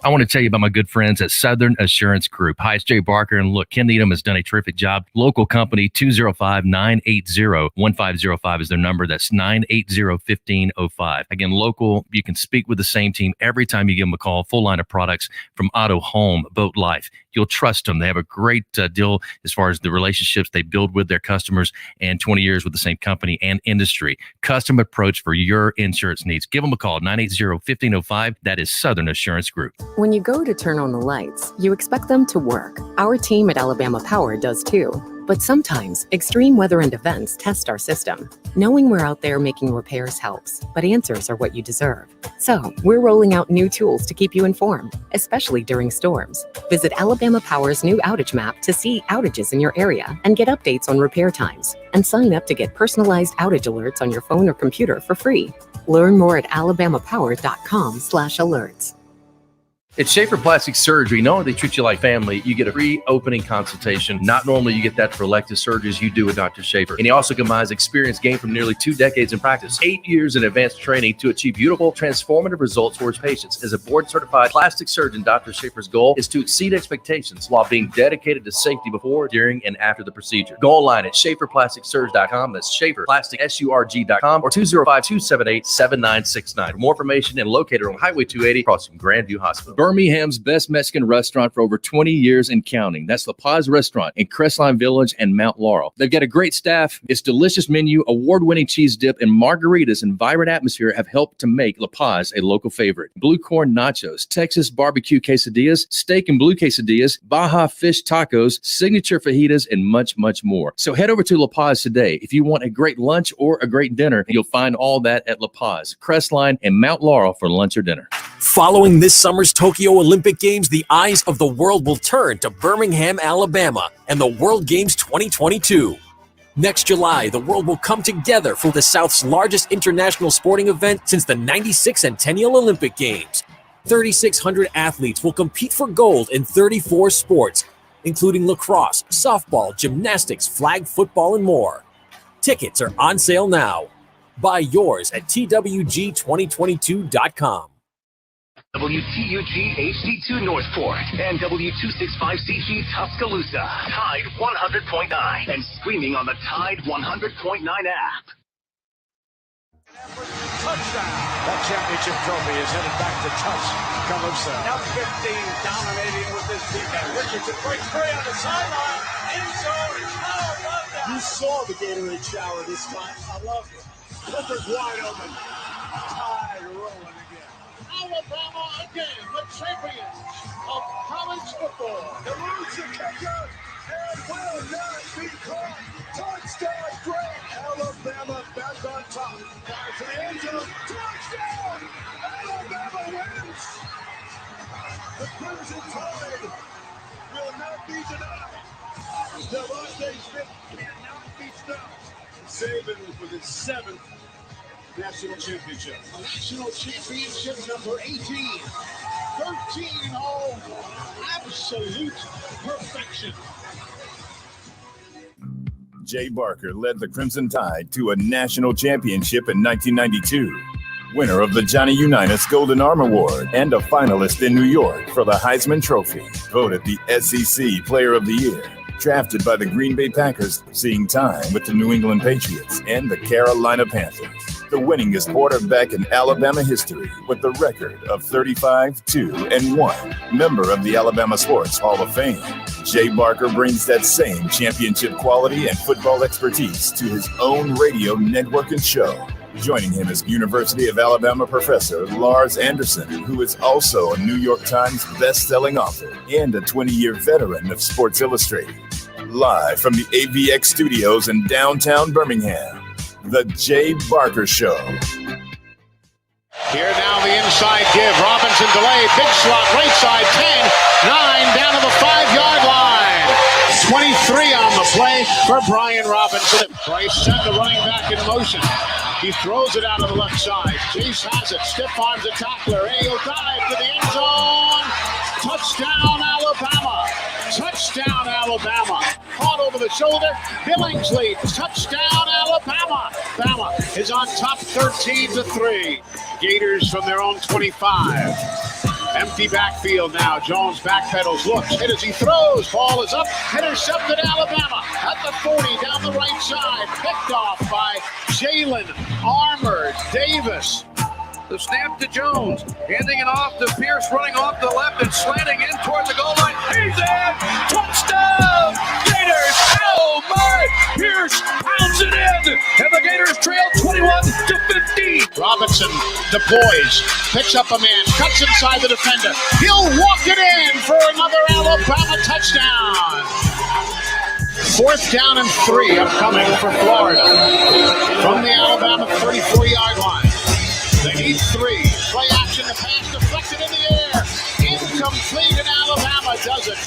I want to tell you about my good friends at Southern Assurance Group. Hi, it's Jay Barker, and look, Ken Needham has done a terrific job. Local company, 205-980-1505 is their number. That's 980-1505. Again, local, you can speak with the same team every time you give them a call. Full line of products from auto, home, boat, life. You'll trust them. They have a great deal as far as the relationships they build with their customers, and 20 years with the same company and industry. Custom approach for your insurance needs. Give them a call, 980-1505. That is Southern Assurance Group. When you go to turn on the lights, you expect them to work. Our team at Alabama Power does too. But sometimes extreme weather and events test our system. Knowing we're out there making repairs helps, but answers are what you deserve. So we're rolling out new tools to keep you informed, especially during storms. Visit Alabama Power's new outage map to see outages in your area and get updates on repair times. And sign up to get personalized outage alerts on your phone or computer for free. Learn more at alabamapower.com/alerts. At Schaefer Plastic Surgery, not only they treat you like family, you get a free opening consultation. Not normally you get that for elective surgeries. You do with Dr. Schaefer. And he also combines experience gained from nearly 2 decades in practice, 8 years in advanced training to achieve beautiful, transformative results for his patients. As a board-certified plastic surgeon, Dr. Schaefer's goal is to exceed expectations while being dedicated to safety before, during, and after the procedure. Go online at SchaeferPlasticSurg.com. That's SchaeferPlasticSurg.com or 205-278-7969. For more information and located on Highway 280 across from Grandview Hospital. Birmingham's best Mexican restaurant for over 20 years and counting. That's La Paz Restaurant in Crestline Village and Mount Laurel. They've got a great staff, its delicious menu, award-winning cheese dip, and margaritas and vibrant atmosphere have helped to make La Paz a local favorite. Blue corn nachos, Texas barbecue quesadillas, steak and blue quesadillas, Baja fish tacos, signature fajitas, and much, much more. So head over to La Paz today. If you want a great lunch or a great dinner, you'll find all that at La Paz, Crestline, and Mount Laurel for lunch or dinner. Following this summer's Tokyo Olympic Games, the eyes of the world will turn to Birmingham, Alabama, and the World Games 2022. Next July, the world will come together for the South's largest international sporting event since the 96th Centennial Olympic Games. 3,600 athletes will compete for gold in 34 sports, including lacrosse, softball, gymnastics, flag football, and more. Tickets are on sale now. Buy yours at twg2022.com. WTUG HD2 Northport and W265CG Tuscaloosa. Tide 100.9 and streaming on the Tide 100.9 app. Touchdown. That championship trophy is headed back to Tuscaloosa. Now 15 dominating with this defense. Richardson breaks free on the sideline. End zone. Oh, love that. You saw the Gatorade shower this time. I love it. Clippers wide open. Tide rolling. champions of college football. The Rouse kicker and will not be caught. Touchdown, Trey. Alabama back on top. Fires to the end zone. Touchdown! Alabama wins. The Crimson Tide will not be denied. Devontae Smith cannot be stopped. Saban with his 7th national championship. National championship number 18. 13 in all. Absolute perfection. Jay Barker led the Crimson Tide to a national championship in 1992. Winner of the Johnny Unitas Golden Arm Award and a finalist in New York for the Heisman Trophy. Voted the SEC Player of the Year. Drafted by the Green Bay Packers, seeing time with the New England Patriots and the Carolina Panthers. The winningest quarterback in Alabama history with the record of 35-2-1. Member of the Alabama Sports Hall of Fame. Jay Barker brings that same championship quality and football expertise to his own radio network and show. Joining him is University of Alabama professor Lars Anderson, who is also a New York Times best-selling author and a 20-year veteran of Sports Illustrated. Live from the AVX studios in downtown Birmingham, The Jay Barker Show. Here now the inside give. Robinson delay. Big slot right side. 10, 9 down to the 5-yard line. 23 on the play for Brian Robinson. Price sent the running back in motion. He throws it out of the left side. Chase has it. Stiff arms the tackler. He'll dive to the end zone. Touchdown, Alabama. Touchdown, Alabama. Caught over the shoulder. Billingsley. Touchdown, Alabama. Bama is on top 13-3. Gators from their own 25. Empty backfield now. Jones backpedals, looks, hit as he throws. Ball is up. Intercepted Alabama at the 40 down the right side. Picked off by Jalen Armour Davis. The snap to Jones, handing it off to Pierce, running off the left and slanting in toward the goal line. He's in! Touchdown! Gators! Oh my! Pierce pounds it in! And the Gators trail 21-15. Robinson deploys, picks up a man, cuts inside the defender. He'll walk it in for another Alabama touchdown. 4th down and 3 upcoming for Florida. From the Alabama 34-yard line. They need 3. Play action, the pass deflected in the air. Incomplete, and Alabama does it.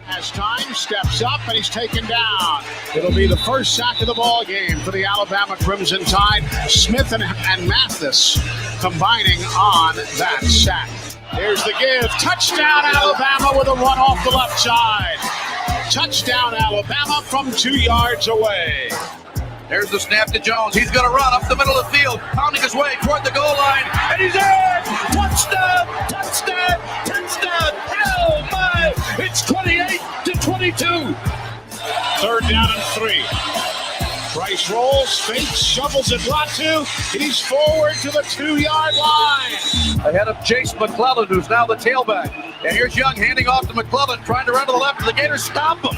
As time steps up, and he's taken down. It'll be the first sack of the ball game for the Alabama Crimson Tide. Smith and Mathis combining on that sack. Here's the give. Touchdown, Alabama, with a run off the left side. Touchdown, Alabama, from 2 yards away. There's the snap to Jones. He's going to run up the middle of the field, pounding his way toward the goal line, and he's in! Touchdown! Touchdown! Touchdown! Oh my! It's 28-22. 3rd down and 3. Price rolls, fakes, shovels it. Latu. He's forward to the 2-yard line. Ahead of Chase McClellan, who's now the tailback. And here's Young handing off to McClellan, trying to run to the left, and the Gators stop him.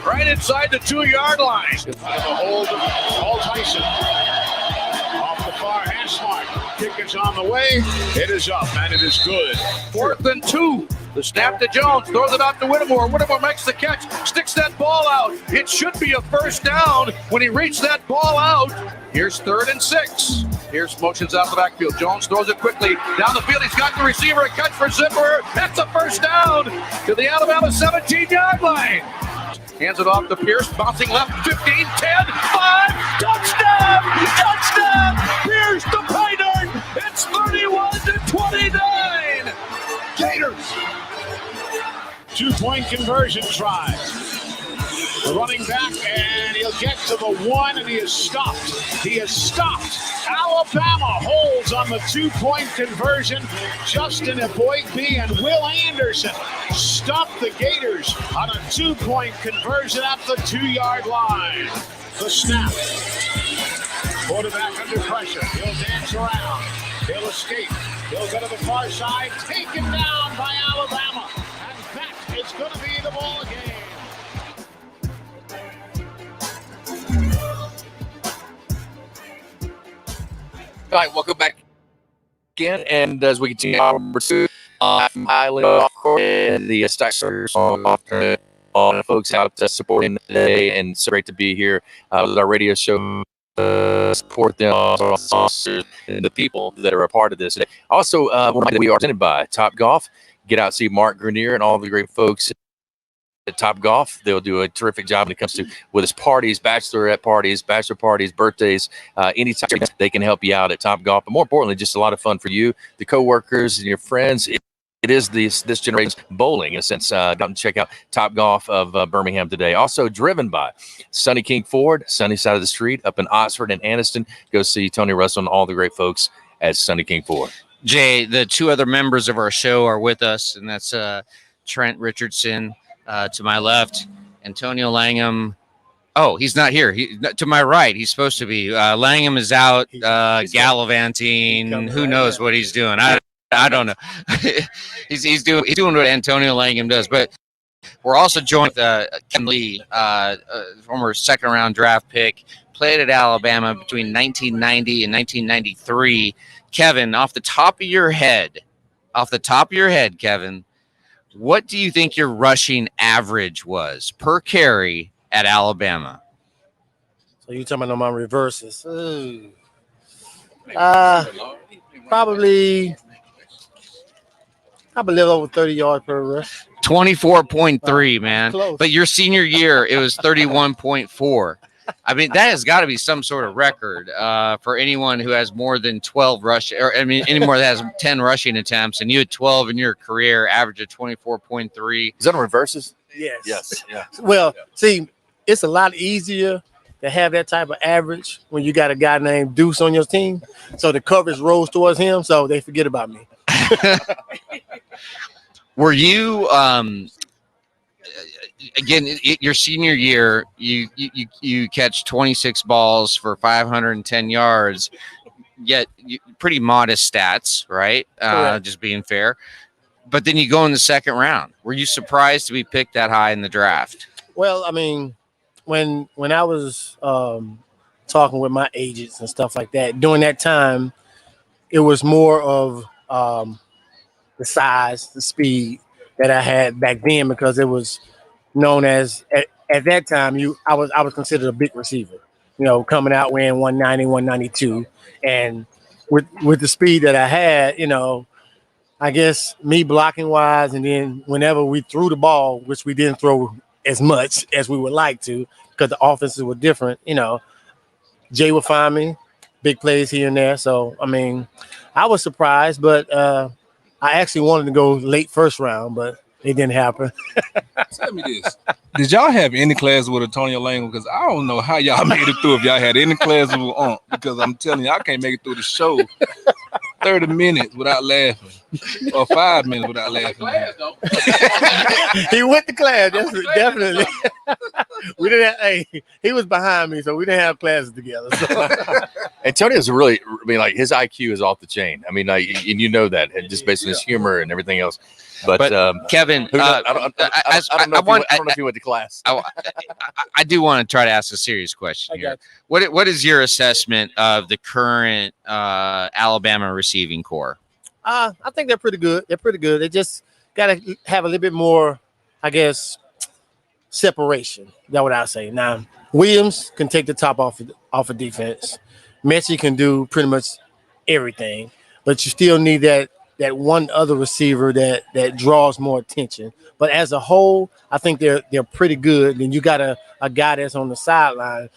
Right inside the 2-yard line. Out of the hold of Paul Tyson. Off the far hash mark. Kick is on the way. It is up, and it is good. 4th and 2. The snap to Jones. Throws it out to Whittemore. Whittemore makes the catch. Sticks that ball out. It should be a first down when he reached that ball out. Here's 3rd and 6. Here's motions out of the backfield. Jones throws it quickly. Down the field. He's got the receiver. A catch for Zimmer. That's a first down to the Alabama 17-yard line. Hands it off to Pierce, bouncing left, 15, 10, 5, touchdown! Touchdown! Pierce the Paydirt! It's 31-29! Gators! 2-point conversion try. The running back, and he'll get to the 1, and he is stopped. He is stopped. Alabama holds on the 2-point conversion. Justin Eboigbe and Will Anderson stop the Gators on a 2-point conversion at the 2-yard line. The snap. Quarterback under pressure. He'll dance around. He'll escape. He'll go to the far side. Taken down by Alabama. And that is going to be the ball game. All right, welcome back again. And as we continue our number 2 Island off course, and the Stryker all the folks out supporting today, and it's great to be here with our radio show. Support them, and the people that are a part of this today. Also, we are presented by Top Golf. Get out, see Mark Grenier and all the great folks at Top Golf. They'll do a terrific job when it comes to whether it's parties, bachelorette parties, bachelor parties, birthdays, anytime they can help you out at Top Golf. But more importantly, just a lot of fun for you, the coworkers, and your friends. It is this generation's bowling, in a sense. Come and check out Top Golf of Birmingham today. Also driven by Sunny King Ford, sunny side of the street, up in Oxford and Anniston. Go see Tony Russell and all the great folks at Sunny King Ford. Jay, the two other members of our show are with us, and that's Trent Richardson to my left, Antonio Langham. Oh, he's not here. To my right, he's supposed to be. Langham is out gallivanting. Who knows what he's doing? I don't know. he's doing what Antonio Langham does. But we're also joined with Ken Lee, former second-round draft pick, played at Alabama between 1990 and 1993. Kevin, off the top of your head, Kevin, what do you think your rushing average was per carry at Alabama? So you're talking about my reverses. Probably a little over 30 yards per rush. 24.3, man. Close. But your senior year, it was 31.4. I mean, that has got to be some sort of record for anyone who has more than 12 anyone that has 10 rushing attempts, and you had 12 in your career, average of 24.3. Is that on reverses? Yes. Yeah. Well, see, it's a lot easier to have that type of average when you got a guy named Deuce on your team. So the coverage rolls towards him, so they forget about me. Were you again your senior year? You catch 26 balls for 510 yards, yet pretty modest stats, right? Just being fair. But then you go in the second round. Were you surprised to be picked that high in the draft? Well, I mean, when I was talking with my agents and stuff like that, during that time, it was more of the size, the speed that I had back then, because it was known as at that time I was considered a big receiver, coming out weighing 190, 192, and with the speed that I had, I guess me blocking wise, and then whenever we threw the ball, which we didn't throw as much as we would like to because the offenses were different, Jay would find me, big plays here and there. So, I mean, I was surprised, but I actually wanted to go late first round, but it didn't happen. Tell me this. Did y'all have any classes with Antonio Langham? Because I don't know how y'all made it through if y'all had any classes with Unc. Because I'm telling you, I can't make it through the show 30 minutes without laughing. Or 5 minutes without laughing. He went to class, definitely. We didn't he was behind me, so we didn't have classes together. So. Antonio's really, his IQ is off the chain. I mean, and you know that, and just based on his humor and everything else. But Kevin, I don't know if he went to class. I do want to try to ask a serious question here. What is your assessment of the current Alabama receiving core? I think they're pretty good. They just got to have a little bit more, I guess, separation. That's what I say. Now, Williams can take the top off of defense. Messi can do pretty much everything, but you still need that one other receiver that draws more attention. But as a whole, I think they're pretty good. And you got a guy that's on the sideline.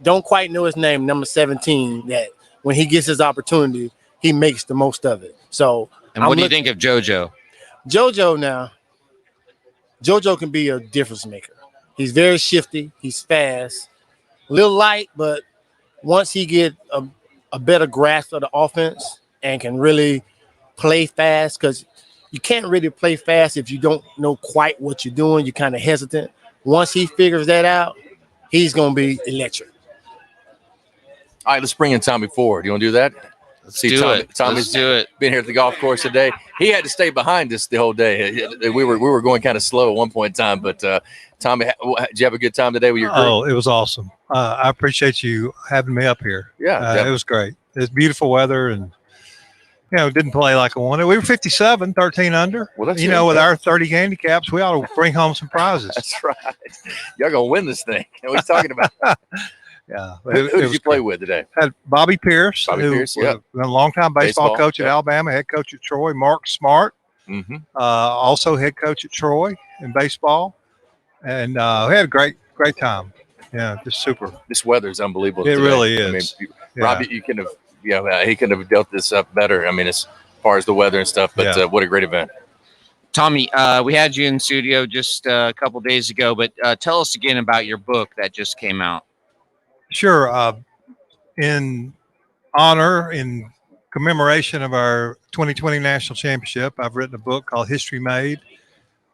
Don't quite know his name, number 17, that when he gets his opportunity, he makes the most of it. So, and what do you think of JoJo? JoJo can be a difference maker. He's very shifty. He's fast, a little light, but once he get a better grasp of the offense and can really play fast, because you can't really play fast if you don't know quite what you're doing. You're kind of hesitant. Once he figures that out, he's going to be electric. All right, let's bring in Tommy Ford. You want to do that? Let's see. Tommy's been here at the golf course today. He had to stay behind us the whole day. We were going kind of slow at one point in time, but Tommy, did you have a good time today with your group? Oh, it was awesome. I appreciate you having me up here. Yeah, it was great. It's beautiful weather, and didn't play like I wanted. We were 57, 13 under. Well, that's with our 30 handicaps, we ought to bring home some prizes. That's right. Y'all going to win this thing. What are you talking about? Yeah. Who did you play with today? Had Bobby Pierce, who Pierce, yeah. was a longtime baseball coach at Alabama, head coach at Troy. Mark Smart, also head coach at Troy in baseball. And we had a great time. Yeah, just super. This weather is unbelievable. It today. really is. I mean, Robbie, he couldn't have, he couldn't have dealt this up better. I mean, as far as the weather and stuff, but what a great event. Tommy, we had you in studio just a couple days ago, but tell us again about your book that just came out. Sure. In commemoration of our 2020 National Championship, I've written a book called History Made.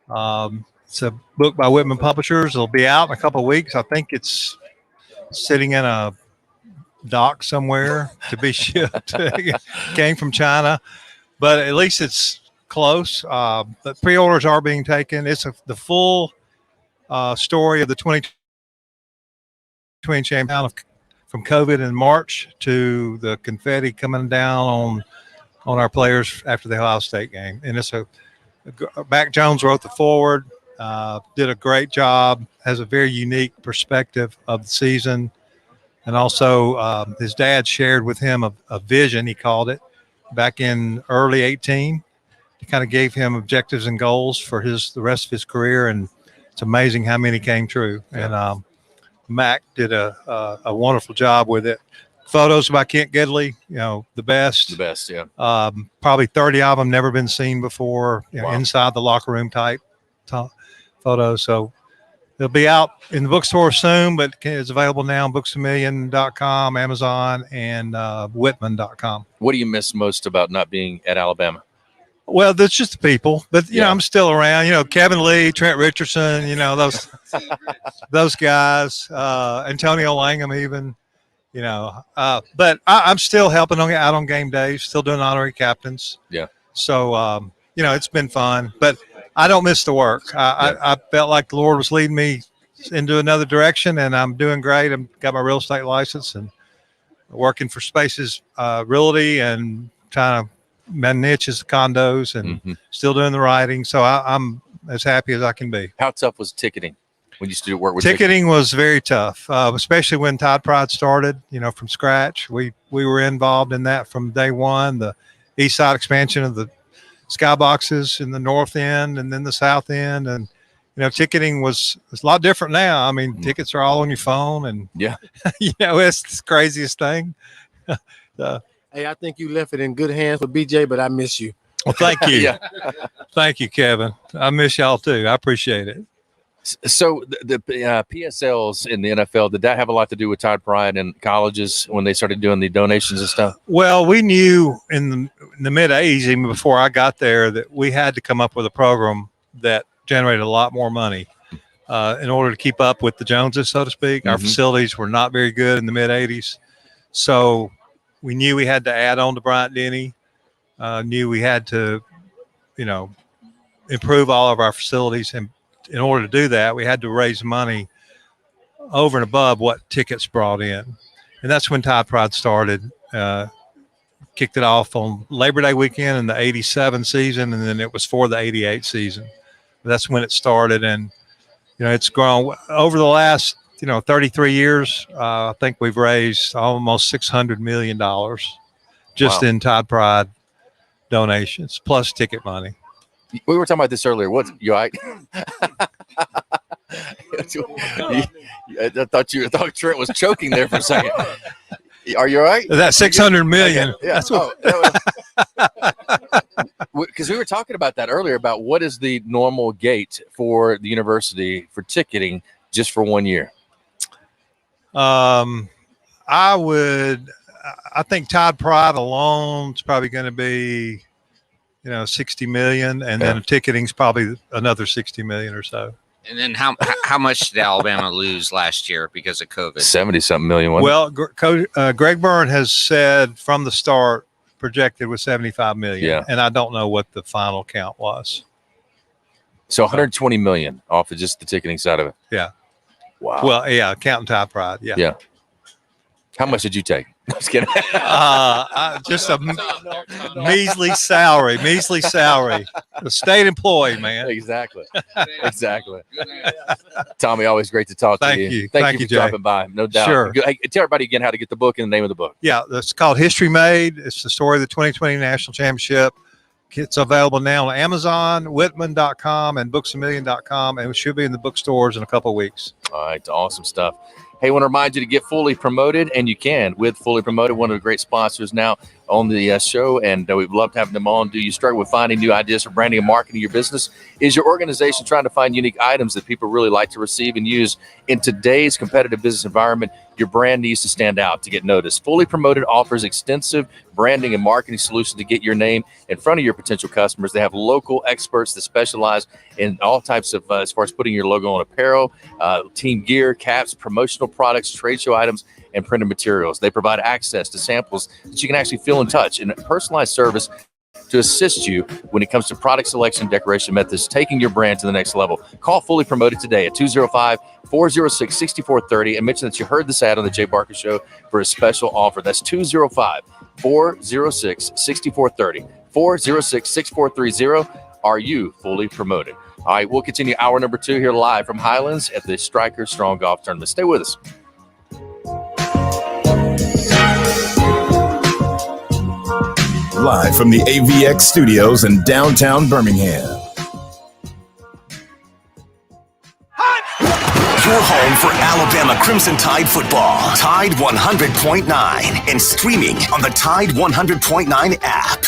It's a book by Whitman Publishers. It'll be out in a couple of weeks. I think it's sitting in a dock somewhere to be shipped. It came from China, but at least it's close. But pre-orders are being taken. It's the full story of the 2020 champion from COVID in March to the confetti coming down on our players after the Ohio State game. And it's Mac Jones wrote the foreword, did a great job, has a very unique perspective of the season. And also his dad shared with him a vision, he called it, back in early 18. He kind of gave him objectives and goals for the rest of his career. And it's amazing how many came true. Yeah. And Mac did a wonderful job with it. Photos by Kent Gidley, the best. The best, yeah. Probably 30 of them never been seen before, inside the locker room type photos. So they'll be out in the bookstore soon, but it's available now on booksamillion.com, Amazon, and Whitman.com. What do you miss most about not being at Alabama? Well, that's just the people, but I'm still around. Kevin Lee, Trent Richardson, those guys, Antonio Langham, even, but I'm still helping out on game days, still doing honorary captains. Yeah. So it's been fun, but I don't miss the work. I felt like the Lord was leading me into another direction, and I'm doing great. I've got my real estate license and working for Spaces Realty and trying to. My niche is condos and still doing the writing. So I'm as happy as I can be. How tough was ticketing when you used to work with ticketing? Was very tough, especially when Tide Pride started, from scratch. We were involved in that from day one, the east side expansion of the skyboxes in the north end and then the south end. And, ticketing it's a lot different now. I mean, tickets are all on your phone and it's the craziest thing. Hey, I think you left it in good hands with BJ, but I miss you. Well, thank you. Thank you, Kevin. I miss y'all too. I appreciate it. So the PSLs in the NFL, did that have a lot to do with Tide Pride and colleges when they started doing the donations and stuff? Well, we knew in the mid-'80s, even before I got there, that we had to come up with a program that generated a lot more money in order to keep up with the Joneses, so to speak. Our facilities were not very good in the mid-'80s. So we knew we had to add on to Bryant-Denny, knew we had to, improve all of our facilities. And in order to do that, we had to raise money over and above what tickets brought in. And that's when Tide Pride started, kicked it off on Labor Day weekend in the 87 season, and then it was for the 88 season. That's when it started. And, it's grown over the last 33 years, I think we've raised almost $600 million just in Tide Pride donations, plus ticket money. We were talking about this earlier. What's you all right? I thought Trent was choking there for a second. Are you all right? That 600 million. Okay. Yeah. That's because we were talking about that earlier about what is the normal gate for the university for ticketing just for 1 year. I think Tide Pride alone is probably going to be, 60 million, and then ticketing's probably another 60 million or so. And then how much did Alabama lose last year because of COVID? 70-something million. Well, Greg Byrne has said from the start projected was 75 million. Yeah. And I don't know what the final count was. So 120 million off of just the ticketing side of it. Yeah. Wow. Well, yeah, counting Tide Pride. Yeah. Yeah. How much did you take? Just kidding. Just a measly salary. A state employee, man. Exactly. Tommy, always great to talk to you. Thank you for Jay. dropping by. No doubt. Sure. Hey, tell everybody again how to get the book and the name of the book. Yeah, it's called History Made. It's the story of the 2020 National Championship. It's available now on Amazon, Whitman.com, and BooksAMillion.com, and it should be in the bookstores in a couple of weeks. All right, awesome stuff. Hey, I want to remind you to get Fully Promoted, and you can with Fully Promoted, one of the great sponsors now on the show, and we'd love to have them on. Do you struggle with finding new ideas for branding and marketing your business? Is your organization trying to find unique items that people really like to receive and use? In today's competitive business environment, your brand needs to stand out to get noticed. Fully Promoted offers extensive branding and marketing solutions to get your name in front of your potential customers. They have local experts that specialize in all types of, as far as putting your logo on apparel, team gear, caps, promotional products, trade show items, and printed materials. They provide access to samples that you can actually feel and touch, and a personalized service to assist you when it comes to product selection and decoration methods, taking your brand to the next level. Call Fully Promoted today at 205-406-6430 and mention that you heard this ad on the Jay Barker Show for a special offer. That's 205-406-6430. 406-6430. Are you fully promoted? All right, we'll continue hour number 2 here live from Highlands at the Stryker Strong Golf Tournament. Stay with us. Live from the AVX studios in downtown Birmingham. Your home for Alabama Crimson Tide football. Tide 100.9 and streaming on the Tide 100.9 app.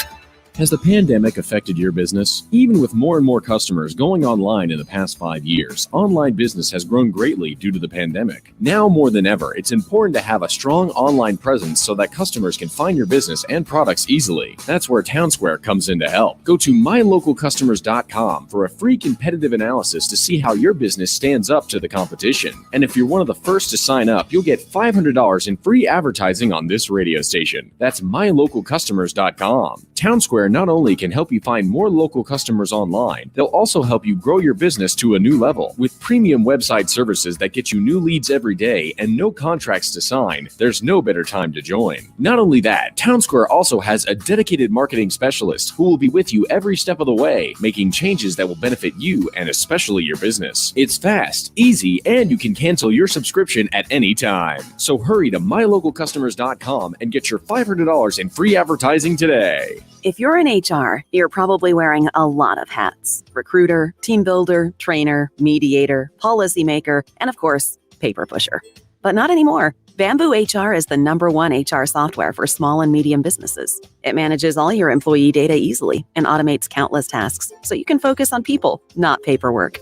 Has the pandemic affected your business? Even with more and more customers going online in the past 5 years, online business has grown greatly due to the pandemic. Now more than ever, it's important to have a strong online presence so that customers can find your business and products easily. That's where Townsquare comes in to help. Go to mylocalcustomers.com for a free competitive analysis to see how your business stands up to the competition. And if you're one of the first to sign up, you'll get $500 in free advertising on this radio station. That's mylocalcustomers.com. Townsquare not only can help you find more local customers online, they'll also help you grow your business to a new level. With premium website services that get you new leads every day and no contracts to sign, there's no better time to join. Not only that, Townsquare also has a dedicated marketing specialist who will be with you every step of the way, making changes that will benefit you and especially your business. It's fast, easy, and you can cancel your subscription at any time. So hurry to mylocalcustomers.com and get your $500 in free advertising today. If you're in HR, you're probably wearing a lot of hats. Recruiter, team builder, trainer, mediator, policymaker, and of course, paper pusher. But not anymore. Bamboo HR is the #1 HR software for small and medium businesses. It manages all your employee data easily and automates countless tasks so you can focus on people, not paperwork.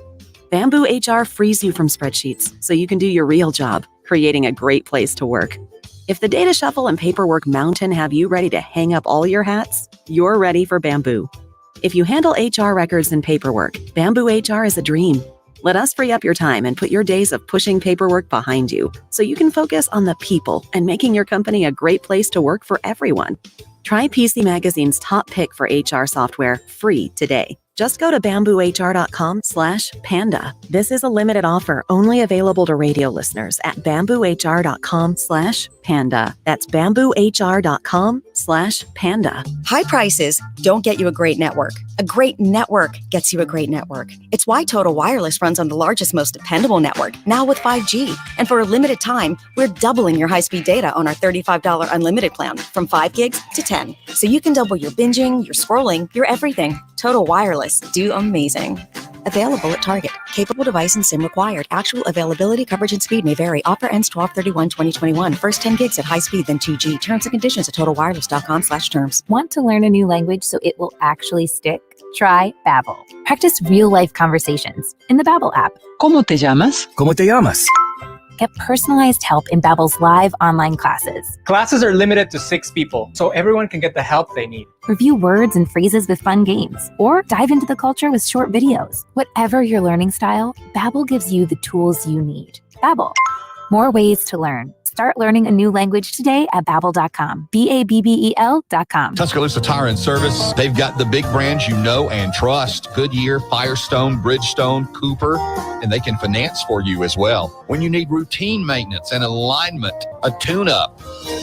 Bamboo HR frees you from spreadsheets so you can do your real job, creating a great place to work. If the data shuffle and paperwork mountain have you ready to hang up all your hats, you're ready for Bamboo. If you handle HR records and paperwork, Bamboo HR is a dream. Let us free up your time and put your days of pushing paperwork behind you so you can focus on the people and making your company a great place to work for everyone. Try PC Magazine's top pick for HR software free today. Just go to bamboohr.com/panda. This is a limited offer only available to radio listeners at bamboohr.com/panda. That's bamboohr.com/panda. High prices don't get you a great network. A great network gets you a great network. It's why Total Wireless runs on the largest, most dependable network, now with 5G. And for a limited time, we're doubling your high-speed data on our $35 unlimited plan from 5 gigs to 10. So you can double your binging, your scrolling, your everything. Total Wireless. Do amazing. Available at Target. Capable device and SIM required. Actual availability, coverage, and speed may vary. Offer ends 12/31/2021. First 10 gigs at high speed, then 2G. Terms and conditions at totalwireless.com/terms. Want to learn a new language so it will actually stick? Try Babbel. Practice real-life conversations in the Babbel app. ¿Cómo te llamas? ¿Cómo te llamas? Get personalized help in Babbel's live online classes. Classes are limited to 6 people, so everyone can get the help they need. Review words and phrases with fun games, or dive into the culture with short videos. Whatever your learning style, Babbel gives you the tools you need. Babbel, More ways to learn. Start learning a new language today at Babbel.com. Babbel.com. Tuscaloosa Tire and Service. They've got the big brands you know and trust. Goodyear, Firestone, Bridgestone, Cooper, and they can finance for you as well. When you need routine maintenance and alignment, a tune-up,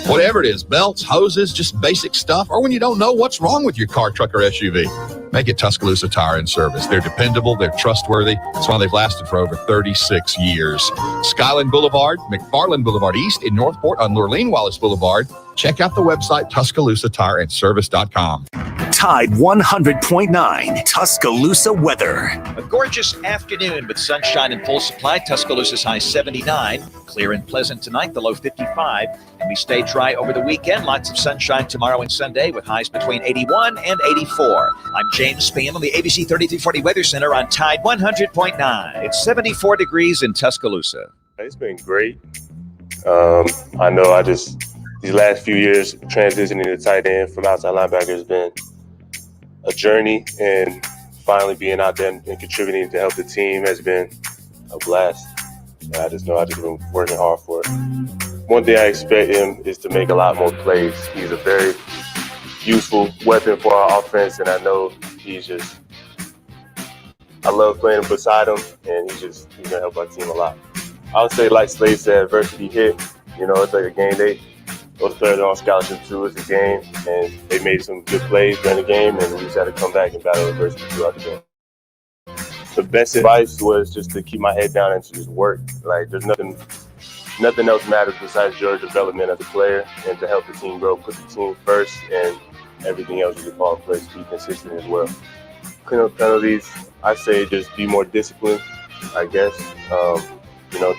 whatever it is, belts, hoses, just basic stuff, or when you don't know what's wrong with your car, truck, or SUV, make it Tuscaloosa Tire and Service. They're dependable. They're trustworthy. That's why they've lasted for over 36 years. Skyland Boulevard, McFarland Boulevard East in Northport on Lurleen Wallace Boulevard. Check out the website, TuscaloosaTireandService.com. Tide 100.9 Tuscaloosa weather. A gorgeous afternoon with sunshine in full supply. Tuscaloosa's high 79. Clear and pleasant tonight, the low 55. And we stay dry over the weekend. Lots of sunshine tomorrow and Sunday with highs between 81 and 84. I'm James Spann on the ABC 3340 Weather Center on Tide 100.9. It's 74 degrees in Tuscaloosa. It's been great. I know these last few years transitioning to tight end from outside linebacker has been a journey, and finally being out there and contributing to help the team has been a blast. And I just been working hard for it. One thing I expect him is to make a lot more plays. He's a very useful weapon for our offense, and I know I love playing beside him, and he's gonna help our team a lot. I would say, like Slade said, adversity hit. It's like a game. Those players are on scholarship too. It's a game, and they made some good plays during the game, and we just had to come back and battle adversity throughout the game. The best advice was just to keep my head down and to just work. Like, there's nothing else matters besides your development as a player and to help the team grow. Put the team first, and everything else will fall in place. Be consistent as well. Clean up penalties, I say just be more disciplined, I guess.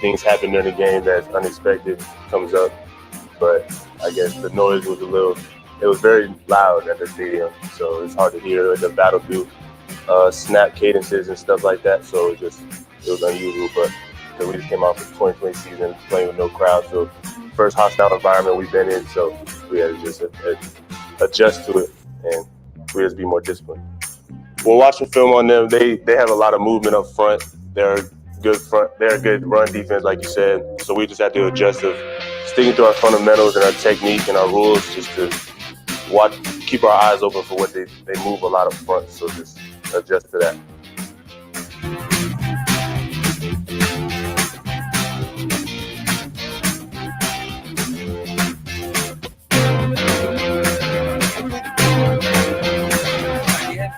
Things happen during the game that's unexpected, comes up. But I guess the noise was it was very loud at the stadium, so it's hard to hear the battlefield snap cadences and stuff like that. So it was unusual, but we just came out for the 2020 season playing with no crowd. So first hostile environment we've been in, so we had to just adjust to it and we had to be more disciplined. When watching film on them, they have a lot of movement up front. They're a good run defense, like you said. So we just had to adjust to sticking to our fundamentals and our technique and our rules, just to keep our eyes open for what they move a lot up front. So just adjust to that.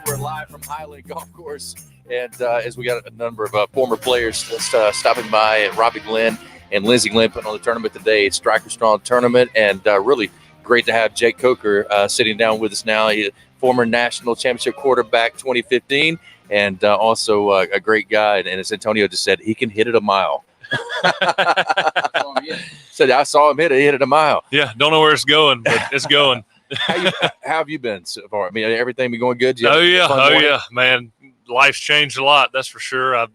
We're live from Highland Golf Course, and as we got a number of former players stopping by, Robbie Glenn and Lindsey Glenn putting on the tournament today. It's Stryker Strong tournament, and really great to have Jake Coker sitting down with us now. He's a former national championship quarterback 2015, and also a great guy. And as Antonio just said, he can hit it a mile. Said I saw him hit it a mile. Yeah, don't know where it's going, but it's going. How have you been so far? I mean, everything been going good? Yeah, man. Life's changed a lot, that's for sure. I've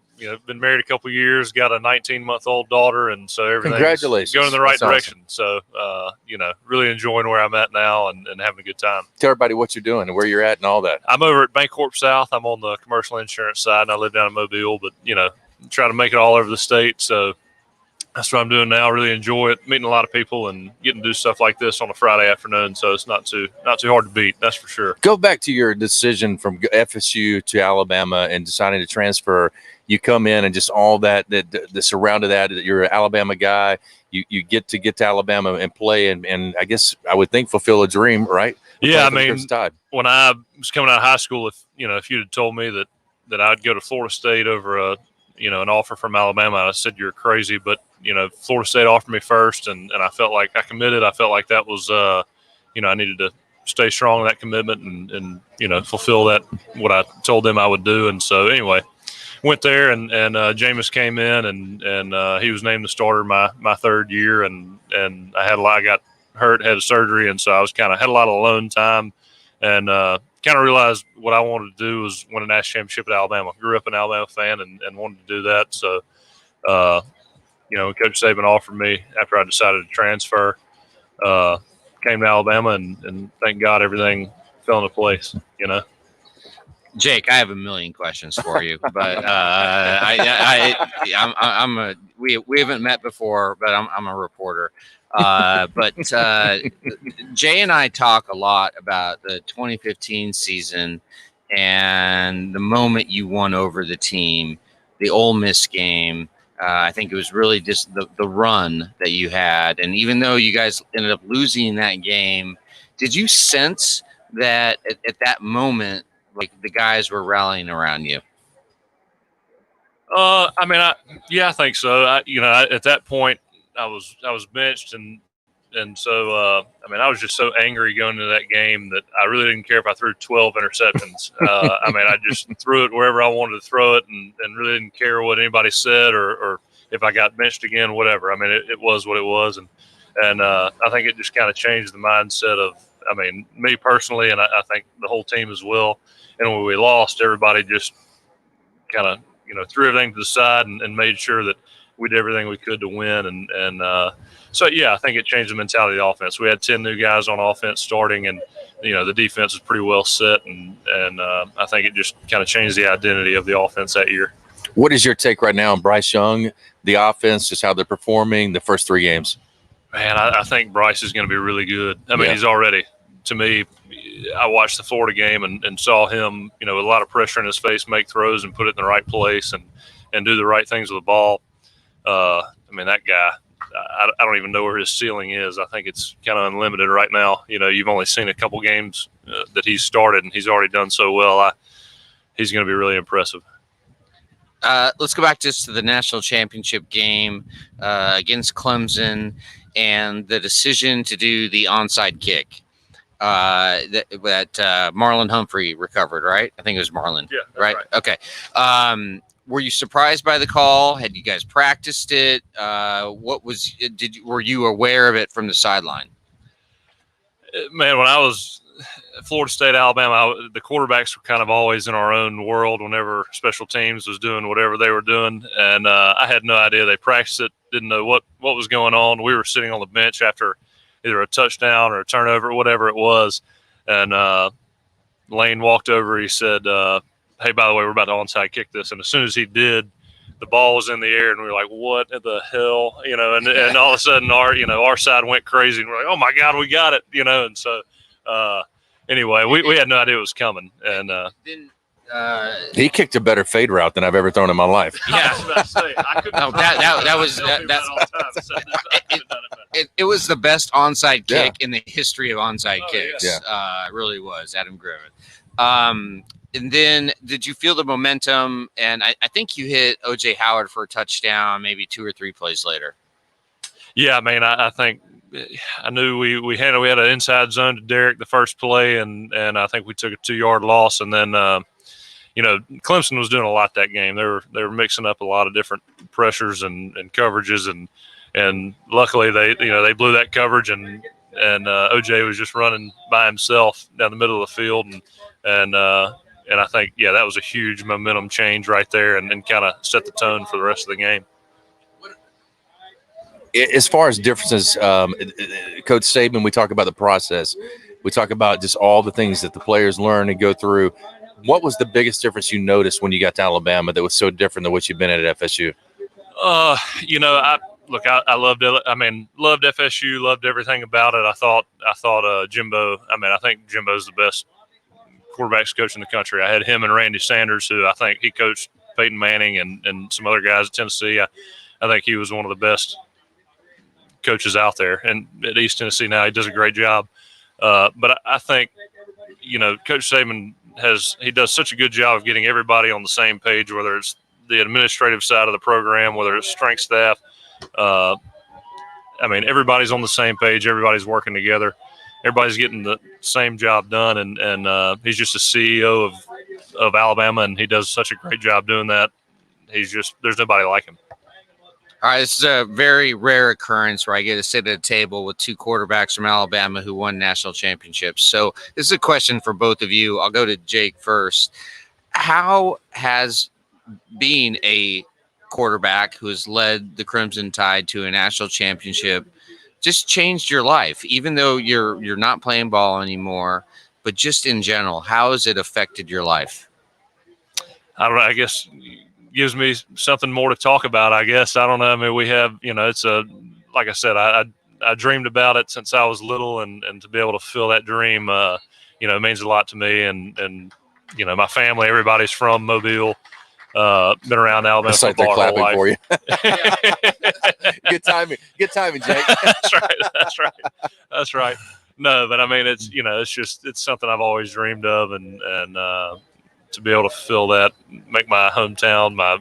been married a couple of years, got a 19-month-old daughter, and so everything's going in the right direction. Awesome. So, really enjoying where I'm at now and having a good time. Tell everybody what you're doing and where you're at and all that. I'm over at Bancorp South. I'm on the commercial insurance side, and I live down in Mobile, but, try to make it all over the state. So that's what I'm doing now. I really enjoy it, meeting a lot of people and getting to do stuff like this on a Friday afternoon. So it's not too hard to beat, that's for sure. Go back to your decision from FSU to Alabama and deciding to transfer. You come in and just all that the surround of that. You're an Alabama guy. You get to Alabama and play and I guess I would think fulfill a dream, right? Yeah, I mean, when I was coming out of high school, if you'd have told me that I'd go to Florida State over an offer from Alabama, I said you're crazy. But Florida State offered me first, and I felt like I committed. I felt like that was I needed to stay strong in that commitment and fulfill that what I told them I would do. And so anyway, went there and Jameis came in and he was named the starter my third year, and I got hurt, had a surgery, and so I was had a lot of alone time and kind of realized what I wanted to do was win a national championship at Alabama. Grew up an Alabama fan and wanted to do that. So Coach Saban offered me after I decided to transfer, came to Alabama and thank God everything fell into place, Jake, I have a million questions for you, but we haven't met before, but I'm a reporter. But Jay and I talk a lot about the 2015 season and the moment you won over the team, the Ole Miss game. I think it was really just the run that you had, and even though you guys ended up losing that game, did you sense that at that moment, like the guys were rallying around you? I think so. At that point, I was benched, and so I was just so angry going into that game that I really didn't care if I threw 12 interceptions. I just threw it wherever I wanted to throw it, and really didn't care what anybody said or if I got benched again, whatever. It was what it was, and I think it just kind of changed the mindset of, me personally, and I think the whole team as well. And when we lost, everybody just kind of, threw everything to the side and made sure that we did everything we could to win. So, I think it changed the mentality of the offense. We had 10 new guys on offense starting, and, the defense is pretty well set. And I think it just kind of changed the identity of the offense that year. What is your take right now on Bryce Young, the offense, just how they're performing the first 3 games? Man, I think Bryce is going to be really good. He's already, to me, I watched the Florida game and saw him, with a lot of pressure in his face, make throws and put it in the right place and do the right things with the ball. That guy, I don't even know where his ceiling is. I think it's kind of unlimited right now. You've only seen a couple games that he's started, and he's already done so well. He's going to be really impressive. Let's go back just to the national championship game against Clemson and the decision to do the onside kick that Marlon Humphrey recovered, right? I think it was Marlon. Yeah, right? Okay. Were you surprised by the call? Had you guys practiced it? Were you aware of it from the sideline? Man, when I was at Florida State, Alabama, the quarterbacks were kind of always in our own world whenever special teams was doing whatever they were doing. And I had no idea. They practiced it, didn't know what was going on. We were sitting on the bench after either a touchdown or a turnover, whatever it was. And Lane walked over. He said, hey, by the way, we're about to onside kick this. And as soon as he did, the ball was in the air, and we were like, what the hell? And all of a sudden our side went crazy, and we're like, oh my God, we got it, and so anyway, we had no idea it was coming. And he kicked a better fade route than I've ever thrown in my life. Yeah, it was the best onside kick in the history of onside kicks. Yeah. It really was. Adam Griffith. And then did you feel the momentum? And I think you hit O.J. Howard for a touchdown maybe 2 or 3 plays later. Yeah, man, I think I knew we had an inside zone to Derek the first play, and I think we took a 2-yard loss. And then, Clemson was doing a lot that game. They were mixing up a lot of different pressures and coverages, and luckily they blew that coverage, and OJ was just running by himself down the middle of the field, and I think that was a huge momentum change right there, and kind of set the tone for the rest of the game. As far as differences, Coach Saban, we talk about the process. We talk about just all the things that the players learn and go through. What was the biggest difference you noticed when you got to Alabama that was so different than what you've been at FSU? I loved it. Loved FSU, loved everything about it. I thought Jimbo. I think Jimbo's the best quarterbacks coach in the country. I had him and Randy Sanders, who I think he coached Peyton Manning and some other guys at Tennessee. I think he was one of the best coaches out there, and at East Tennessee now he does a great job. But I think Coach Saban does such a good job of getting everybody on the same page, whether it's the administrative side of the program, whether it's strength staff. Everybody's on the same page. Everybody's working together. Everybody's getting the same job done, and he's just a CEO of Alabama, and he does such a great job doing that. There's nobody like him. All right, this is a very rare occurrence where I get to sit at a table with 2 quarterbacks from Alabama who won national championships. So this is a question for both of you. I'll go to Jake first. How has being a quarterback who has led the Crimson Tide to a national championship just changed your life, even though you're not playing ball anymore, but just in general, how has it affected your life? I don't know, I guess gives me something more to talk about, I guess. I don't know. I mean, we have, it's like I said, I dreamed about it since I was little, and to be able to fulfill that dream, means a lot to me. And my family, everybody's from Mobile, been around Alabama It's like football they're our whole clapping life. for you. Good timing, Jake. That's right. No, but I mean, it's something I've always dreamed of, and to be able to fulfill that, make my hometown, my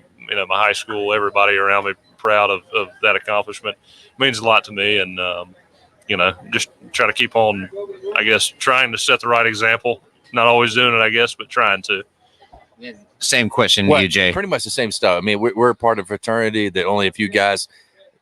high school, everybody around me proud of that accomplishment means a lot to me. And, just try to keep on, I guess, trying to set the right example, not always doing it, I guess, but trying to. Same question to you, Jay. Pretty much the same stuff. I mean, we're a part of a fraternity that only a few guys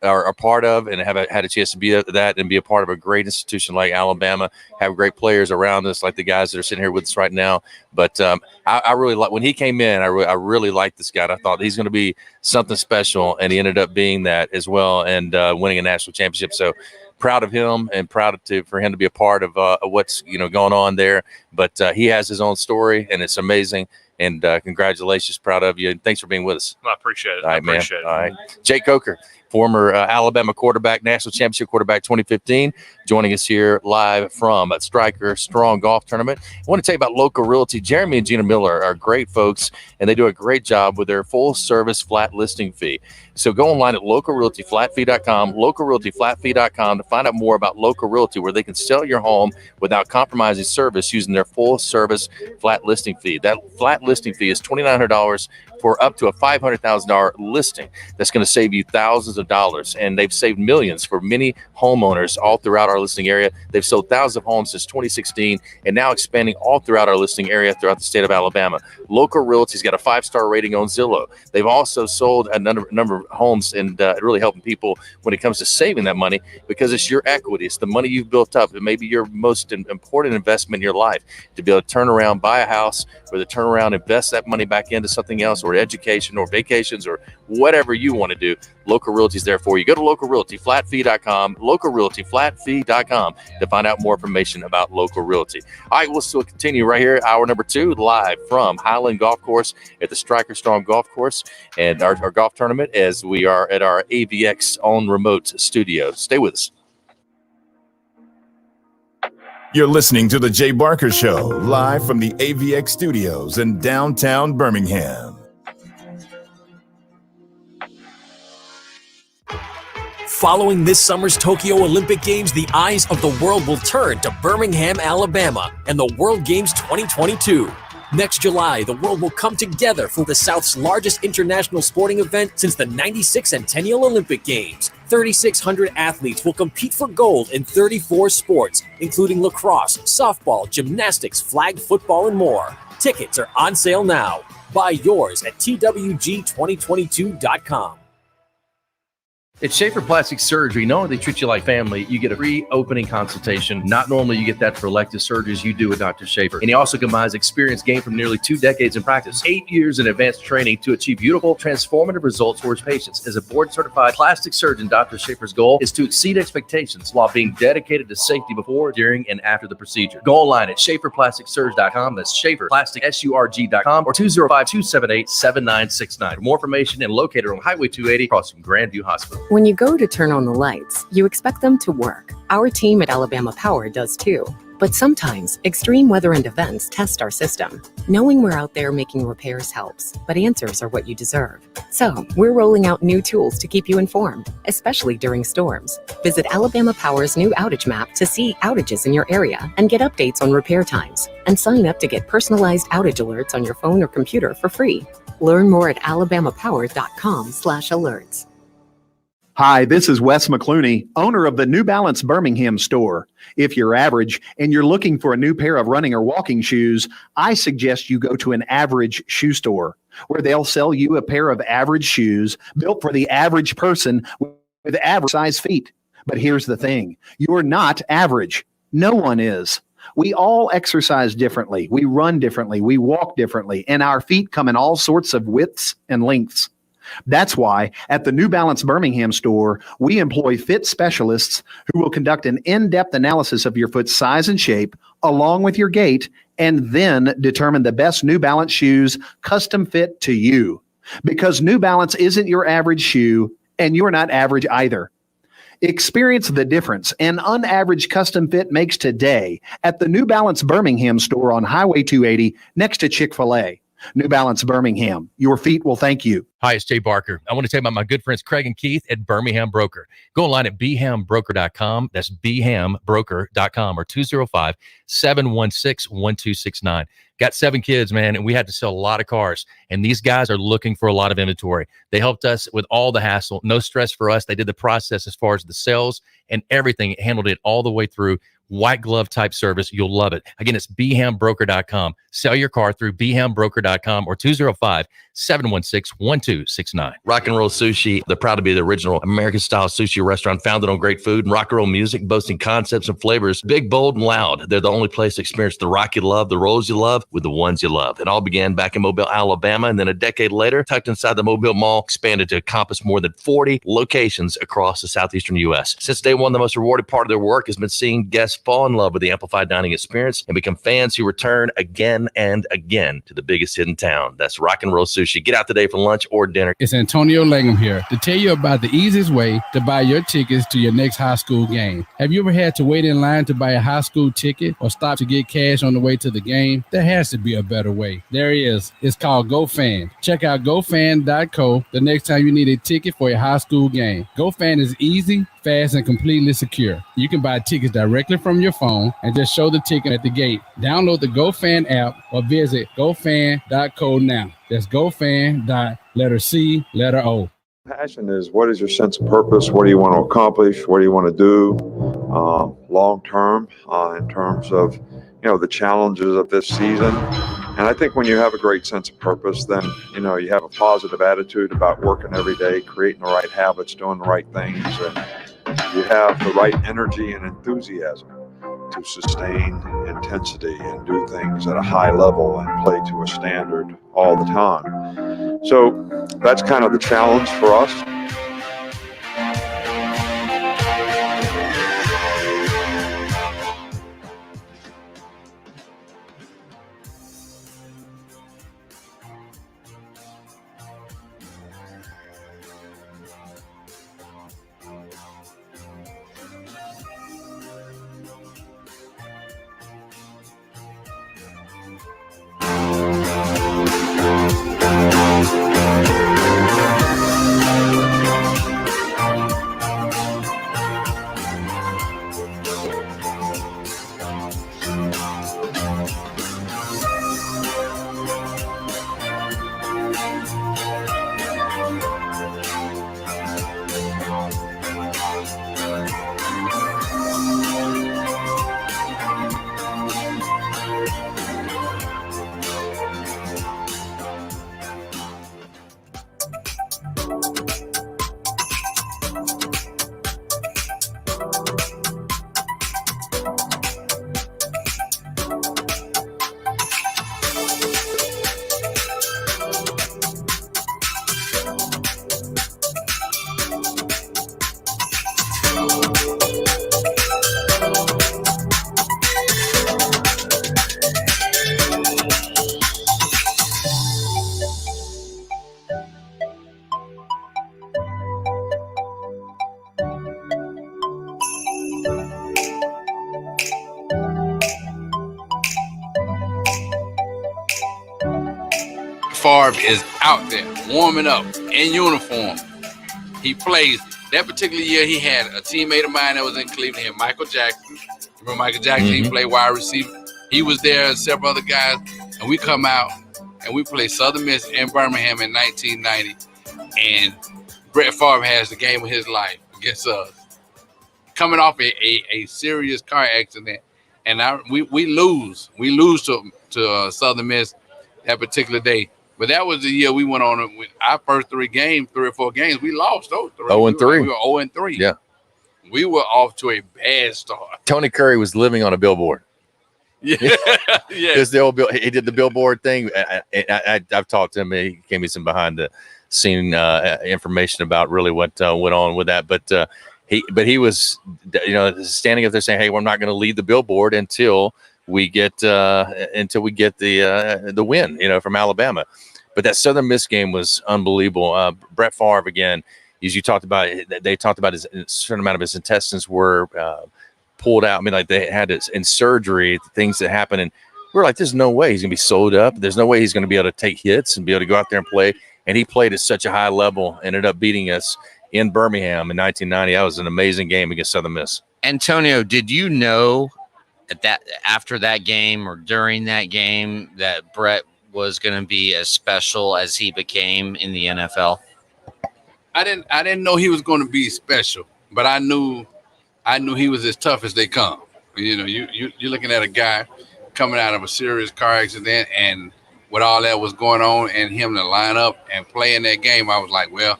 are a part of, and have had a chance to be that and be a part of a great institution like Alabama, have great players around us like the guys that are sitting here with us right now. But I really like when he came in, I really liked this guy. And I thought he's going to be something special, and he ended up being that as well, and winning a national championship. So proud of him, and proud for him to be a part of what's going on there. But he has his own story, and it's amazing. And congratulations, proud of you, and thanks for being with us. I appreciate it. All right, man. All right, Jake Coker, former Alabama quarterback, national championship quarterback 2015, joining us here live from Stryker Strong Golf Tournament. I want to tell you about Local Realty. Jeremy and Gina Miller are great folks, and they do a great job with their full-service flat listing fee. So go online at localrealtyflatfee.com, localrealtyflatfee.com to find out more about Local Realty, where they can sell your home without compromising service using their full-service flat listing fee. That flat listing fee is $2,900 for up to a $500,000 listing. That's going to save you thousands of dollars, and they've saved millions for many homeowners all throughout our listing area. They've sold thousands of homes since 2016, and now expanding all throughout our listing area throughout the state of Alabama. Local Realty's got a 5-star rating on Zillow. They've also sold a number of homes, and really helping people when it comes to saving that money, because it's your equity. It's the money you've built up. It may be your most important investment in your life, to be able to turn around, buy a house, or to turn around, invest that money back into something else, or education, or vacations, or whatever you want to do. Local Realty is there for you. Go to localrealtyflatfee.com, localrealtyflatfee.com to find out more information about Local Realty. All right, we'll still continue right here, hour number 2, live from Highland Golf Course at the Stryker Strong Golf Course, and our golf tournament, as we are at our AVX on remote studio. Stay with us. You're listening to The Jay Barker Show, live from the AVX studios in downtown Birmingham. Following this summer's Tokyo Olympic Games, the eyes of the world will turn to Birmingham, Alabama, and the World Games 2022. Next July, the world will come together for the South's largest international sporting event since the 96th Centennial Olympic Games. 3,600 athletes will compete for gold in 34 sports, including lacrosse, softball, gymnastics, flag football, and more. Tickets are on sale now. Buy yours at twg2022.com. At Schaefer Plastic Surgery, knowing they treat you like family, you get a free opening consultation. Not normally you get that for elective surgeries. You do with Dr. Schaefer. And he also combines experience gained from nearly 2 decades in practice, 8 years in advanced training to achieve beautiful, transformative results for his patients. As a board-certified plastic surgeon, Dr. Schaefer's goal is to exceed expectations while being dedicated to safety before, during, and after the procedure. Go online at SchaeferPlasticSurg.com. That's Schaefer Plastic, SURG.com, or 205-278-7969. For more information, and located on Highway 280 across from Grandview Hospital. When you go to turn on the lights, you expect them to work. Our team at Alabama Power does too. But sometimes, extreme weather and events test our system. Knowing we're out there making repairs helps, but answers are what you deserve. So, we're rolling out new tools to keep you informed, especially during storms. Visit Alabama Power's new outage map to see outages in your area and get updates on repair times. And sign up to get personalized outage alerts on your phone or computer for free. Learn more at alabamapower.com/alerts. Hi, this is Wes McClooney, owner of the New Balance Birmingham store. If you're average and you're looking for a new pair of running or walking shoes, I suggest you go to an average shoe store, where they'll sell you a pair of average shoes built for the average person with average size feet. But here's the thing, you're not average. No one is. We all exercise differently. We run differently. We walk differently. And our feet come in all sorts of widths and lengths. That's why at the New Balance Birmingham store, we employ fit specialists who will conduct an in-depth analysis of your foot's size and shape, along with your gait and then determine the best New Balance shoes custom fit to you. Because New Balance isn't your average shoe, and you're not average either. Experience the difference an unaverage custom fit makes today at the New Balance Birmingham store on Highway 280 next to Chick-fil-A. New Balance Birmingham, your feet will thank you. Hi, it's Jay Barker. I want to tell you about my good friends Craig and Keith at Birmingham Broker. Go online at bhambroker.com. That's bhambroker.com or 205-716-1269. Got 7 kids, man, and we had to sell a lot of cars. And these guys are looking for a lot of inventory. They helped us with all the hassle. No stress for us. They did the process as far as the sales and everything. Handled it all the way through. White glove type service. You'll love it. Again, it's bhambroker.com. Sell your car through bhambroker.com or 205-716-1269. Rock and Roll Sushi, they're proud to be the original American-style sushi restaurant founded on great food and rock and roll music, boasting concepts and flavors big, bold, and loud. They're the only place to experience the rock you love, the rolls you love, with the ones you love. It all began back in Mobile, Alabama, and then a decade later, tucked inside the Mobile Mall, expanded to encompass more than 40 locations across the southeastern U.S. Since day one, the most rewarded part of their work has been seeing guests fall in love with the amplified dining experience and become fans who return again and again to the biggest hit in town. That's Rock and Roll Sushi. Get out today for lunch or dinner. It's Antonio Langham here to tell you about the easiest way to buy your tickets to your next high school game. Have you ever had to wait in line to buy a high school ticket or stop to get cash on the way to the game? There has to be a better way. There is. It's called GoFan. Check out GoFan.co the next time you need a ticket for a high school game. GoFan is easy, fast, and completely secure. You can buy tickets directly from your phone and just show the ticket at the gate. Download the GoFan app or visit GoFan.co now. That's GoFan.O. Passion is, what is your sense of purpose? What do you want to accomplish? What do you want to do long term in terms of the challenges of this season? And I think when you have a great sense of purpose, then you have a positive attitude about working every day, creating the right habits, doing the right things, and you have the right energy and enthusiasm to sustain intensity and do things at a high level and play to a standard all the time. So that's kind of the challenge for us. Favre is out there warming up in uniform. He plays. That particular year, he had a teammate of mine that was in Cleveland. He had Michael Jackson. Remember Michael Jackson? Mm-hmm. He played wide receiver. He was there, and several other guys, and we come out and we play Southern Miss in Birmingham in 1990. And Brett Favre has the game of his life against us, coming off a serious car accident, and we lose. We lose to Southern Miss that particular day. But that was the year we went on with our first 3 or 4 games. We lost those 3. 0-3. We were 0-3. Yeah. We were off to a bad start. Tony Curry was living on a billboard. Yeah. Yeah. Because the old he did the billboard thing. I've talked to him. He gave me some behind the scene information about really what went on with that. But he was, standing up there saying, "Hey, we're not going to leave the billboard until we get the win, from Alabama. But that Southern Miss game was unbelievable. Brett Favre, again, as you talked about, they talked about a certain amount of his intestines were pulled out. I mean, like they had it in surgery, things that happened. And we're like, there's no way he's going to be sewed up. There's no way he's going to be able to take hits and be able to go out there and play. And he played at such a high level, ended up beating us in Birmingham in 1990. That was an amazing game against Southern Miss. Antonio, did you know that after that game or during that game that Brett was going to be as special as he became in the NFL? I didn't know he was going to be special, but I knew he was as tough as they come. You're looking at a guy coming out of a serious car accident, and with all that was going on, and him to line up and play in that game, I was like, well,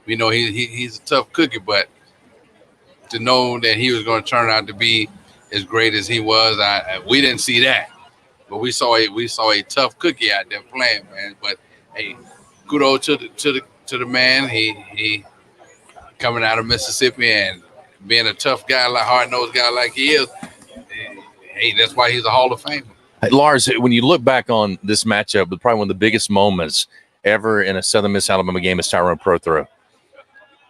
he's a tough cookie, but to know that he was going to turn out to be as great as he was, we didn't see that, but we saw a tough cookie out there playing, man. But hey, kudos to the man. He coming out of Mississippi and being a tough guy, like hard-nosed guy like he is. Hey, that's why he's a Hall of Famer. Hey, Lars, when you look back on this matchup, probably one of the biggest moments ever in a Southern Miss Alabama game is Tyrone Pro throw.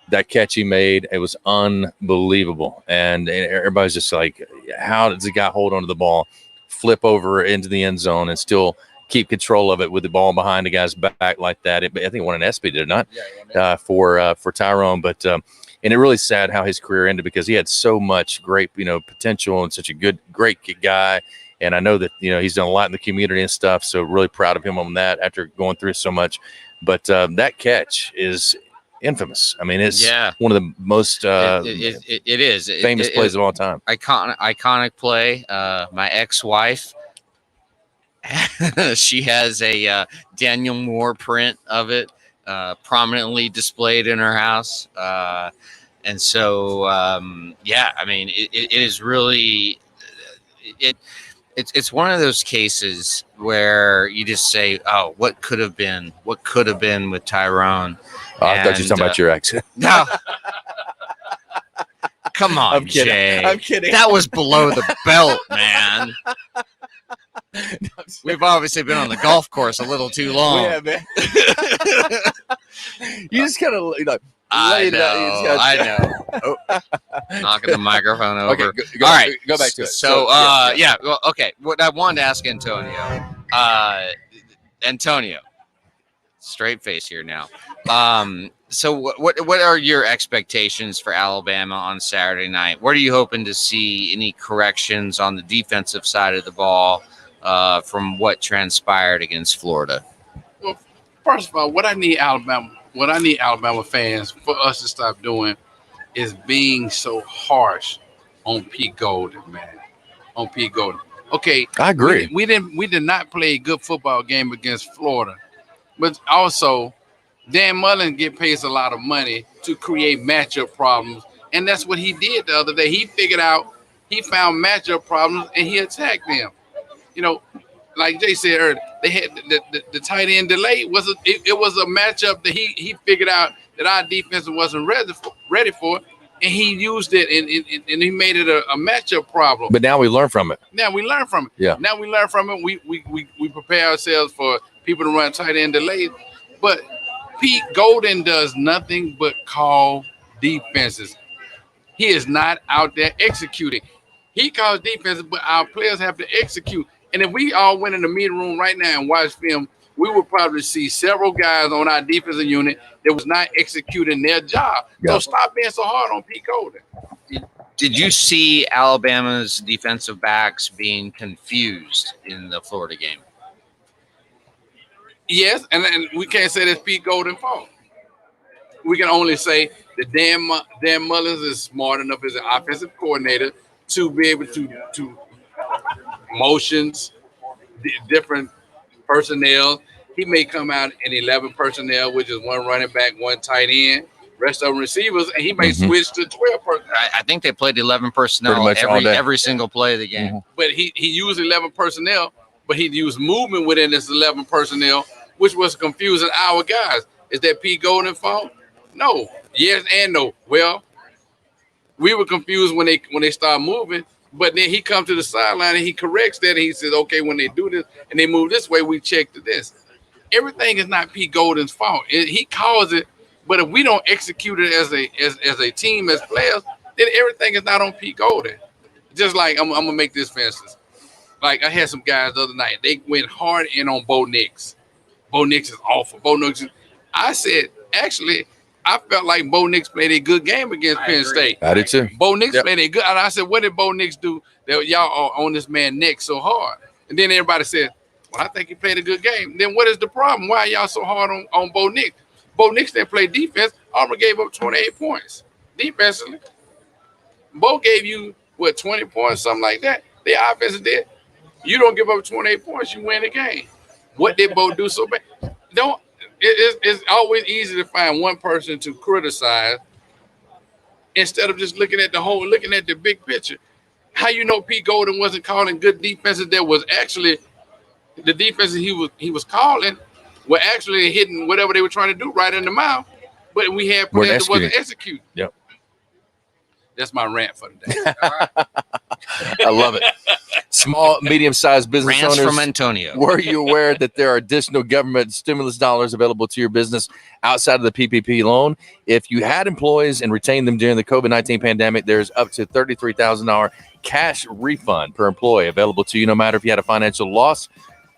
That catch he made, it was unbelievable. And everybody's just like, how does the guy hold onto the ball, flip over into the end zone, and still keep control of it with the ball behind the guy's back like that? I think it won an ESPY, did it not? For Tyrone. But and it really sad how his career ended because he had so much great, potential and such a great guy. And I know that, he's done a lot in the community and stuff. So really proud of him on that after going through so much. But that catch is infamous. I mean, it's one of the most it is famous plays of all time. Iconic play. My ex-wife, she has a Daniel Moore print of it prominently displayed in her house. And so, I mean, it is really it's one of those cases where you just say, oh, what could have been with Tyrone. I thought you were talking about your ex. No. Come on, I'm kidding. Jay. I'm kidding. That was below the belt, man. We've obviously been on the golf course a little too long. Yeah, man. You just kind of, I know. Oh, knocking the microphone over. Okay, all right, go back to it. So, well, okay. What I wanted to ask Antonio, straight face here now. So what are your expectations for Alabama on Saturday night? What are you hoping to see? Any corrections on the defensive side of the ball from what transpired against Florida? Well, first of all, what I need Alabama fans for us to stop doing is being so harsh on Pete Golden, man. On Pete Golden. Okay, I agree. We did not play a good football game against Florida, but also Dan Mullen get paid a lot of money to create matchup problems, and that's what he did the other day. He found matchup problems and he attacked them. Like Jay said earlier, they had the tight end delay was a matchup that he figured out that our defense wasn't ready for, and he used it and he made it a matchup problem. But now we learn from it. Yeah. Now we learn from it. We prepare ourselves for people to run tight end delays. But Pete Golden does nothing but call defenses. He is not out there executing. He calls defenses, but our players have to execute. And if we all went in the meeting room right now and watched film, we would probably see several guys on our defensive unit that was not executing their job. So stop being so hard on Pete Golden. Did you see Alabama's defensive backs being confused in the Florida game? Yes, and we can't say that's Pete Golden's fault. We can only say that Dan Mullins is smart enough as an offensive coordinator to be able to motions, different personnel. He may come out in 11 personnel, which is one running back, one tight end, rest of them receivers, and he may switch to 12 personnel. I think they played 11 personnel every single play of the game. But he used 11 personnel, but he used movement within this 11 personnel, which was confusing our guys. Is that Pete Golden's fault? No. Yes and no. Well, we were confused when they started moving, But then he comes to the sideline and he corrects that. And he says, okay, when they do this and they move this way, we check to this. Everything is not Pete Golden's fault. He calls it, but if we don't execute it as a team, as players, then everything is not on Pete Golden. Just like I'm gonna make this, for instance. Like I had some guys the other night, they went hard in on Bo Nix. Bo Nix is awful. Bo Nix. I said, actually, I felt like Bo Nix played a good game against Penn State. I did too. Bo Nix played a good. And I said, what did Bo Nix do that y'all are on this man neck so hard? And then everybody said, well, I think he played a good game. Then what is the problem? Why are y'all so hard on Bo Nix? Bo Nix didn't play defense. Auburn gave up 28 points defensively. Bo gave you, 20 points, something like that. The offense did. You don't give up 28 points, you win the game. What did Bo do so bad? It's always easy to find one person to criticize instead of just looking at the big picture. How you know Pete Golden wasn't calling good defenses that was actually the defenses he was calling were actually hitting whatever they were trying to do right in the mouth, but we had players that wasn't executing. Yep. That's my rant for today. I love it. Small, medium-sized business Rants owners. from Antonio. Were you aware that there are additional government stimulus dollars available to your business outside of the PPP loan? If you had employees and retained them during the COVID-19 pandemic, there's up to $33,000 cash refund per employee available to you, no matter if you had a financial loss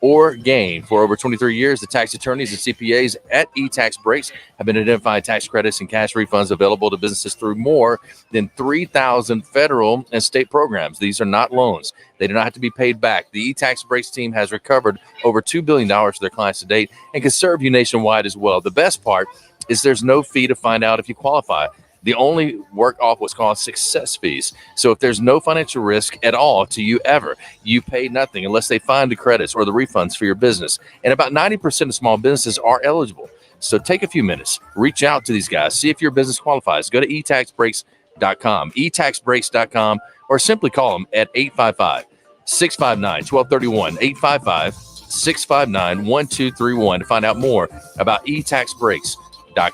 or gain. For over 23 years, the tax attorneys and CPAs at E-Tax Breaks have been identifying tax credits and cash refunds available to businesses through more than 3,000 federal and state programs. These are not loans. They do not have to be paid back. The E-Tax Breaks team has recovered over $2 billion for their clients to date and can serve you nationwide as well. The best part is there's no fee to find out if you qualify. They only work off what's called success fees. So if there's no financial risk at all to you ever, you pay nothing unless they find the credits or the refunds for your business. And about 90% of small businesses are eligible. So take a few minutes, reach out to these guys, see if your business qualifies. Go to etaxbreaks.com, etaxbreaks.com, or simply call them at 855-659-1231, 855-659-1231 to find out more about E-Tax Breaks. All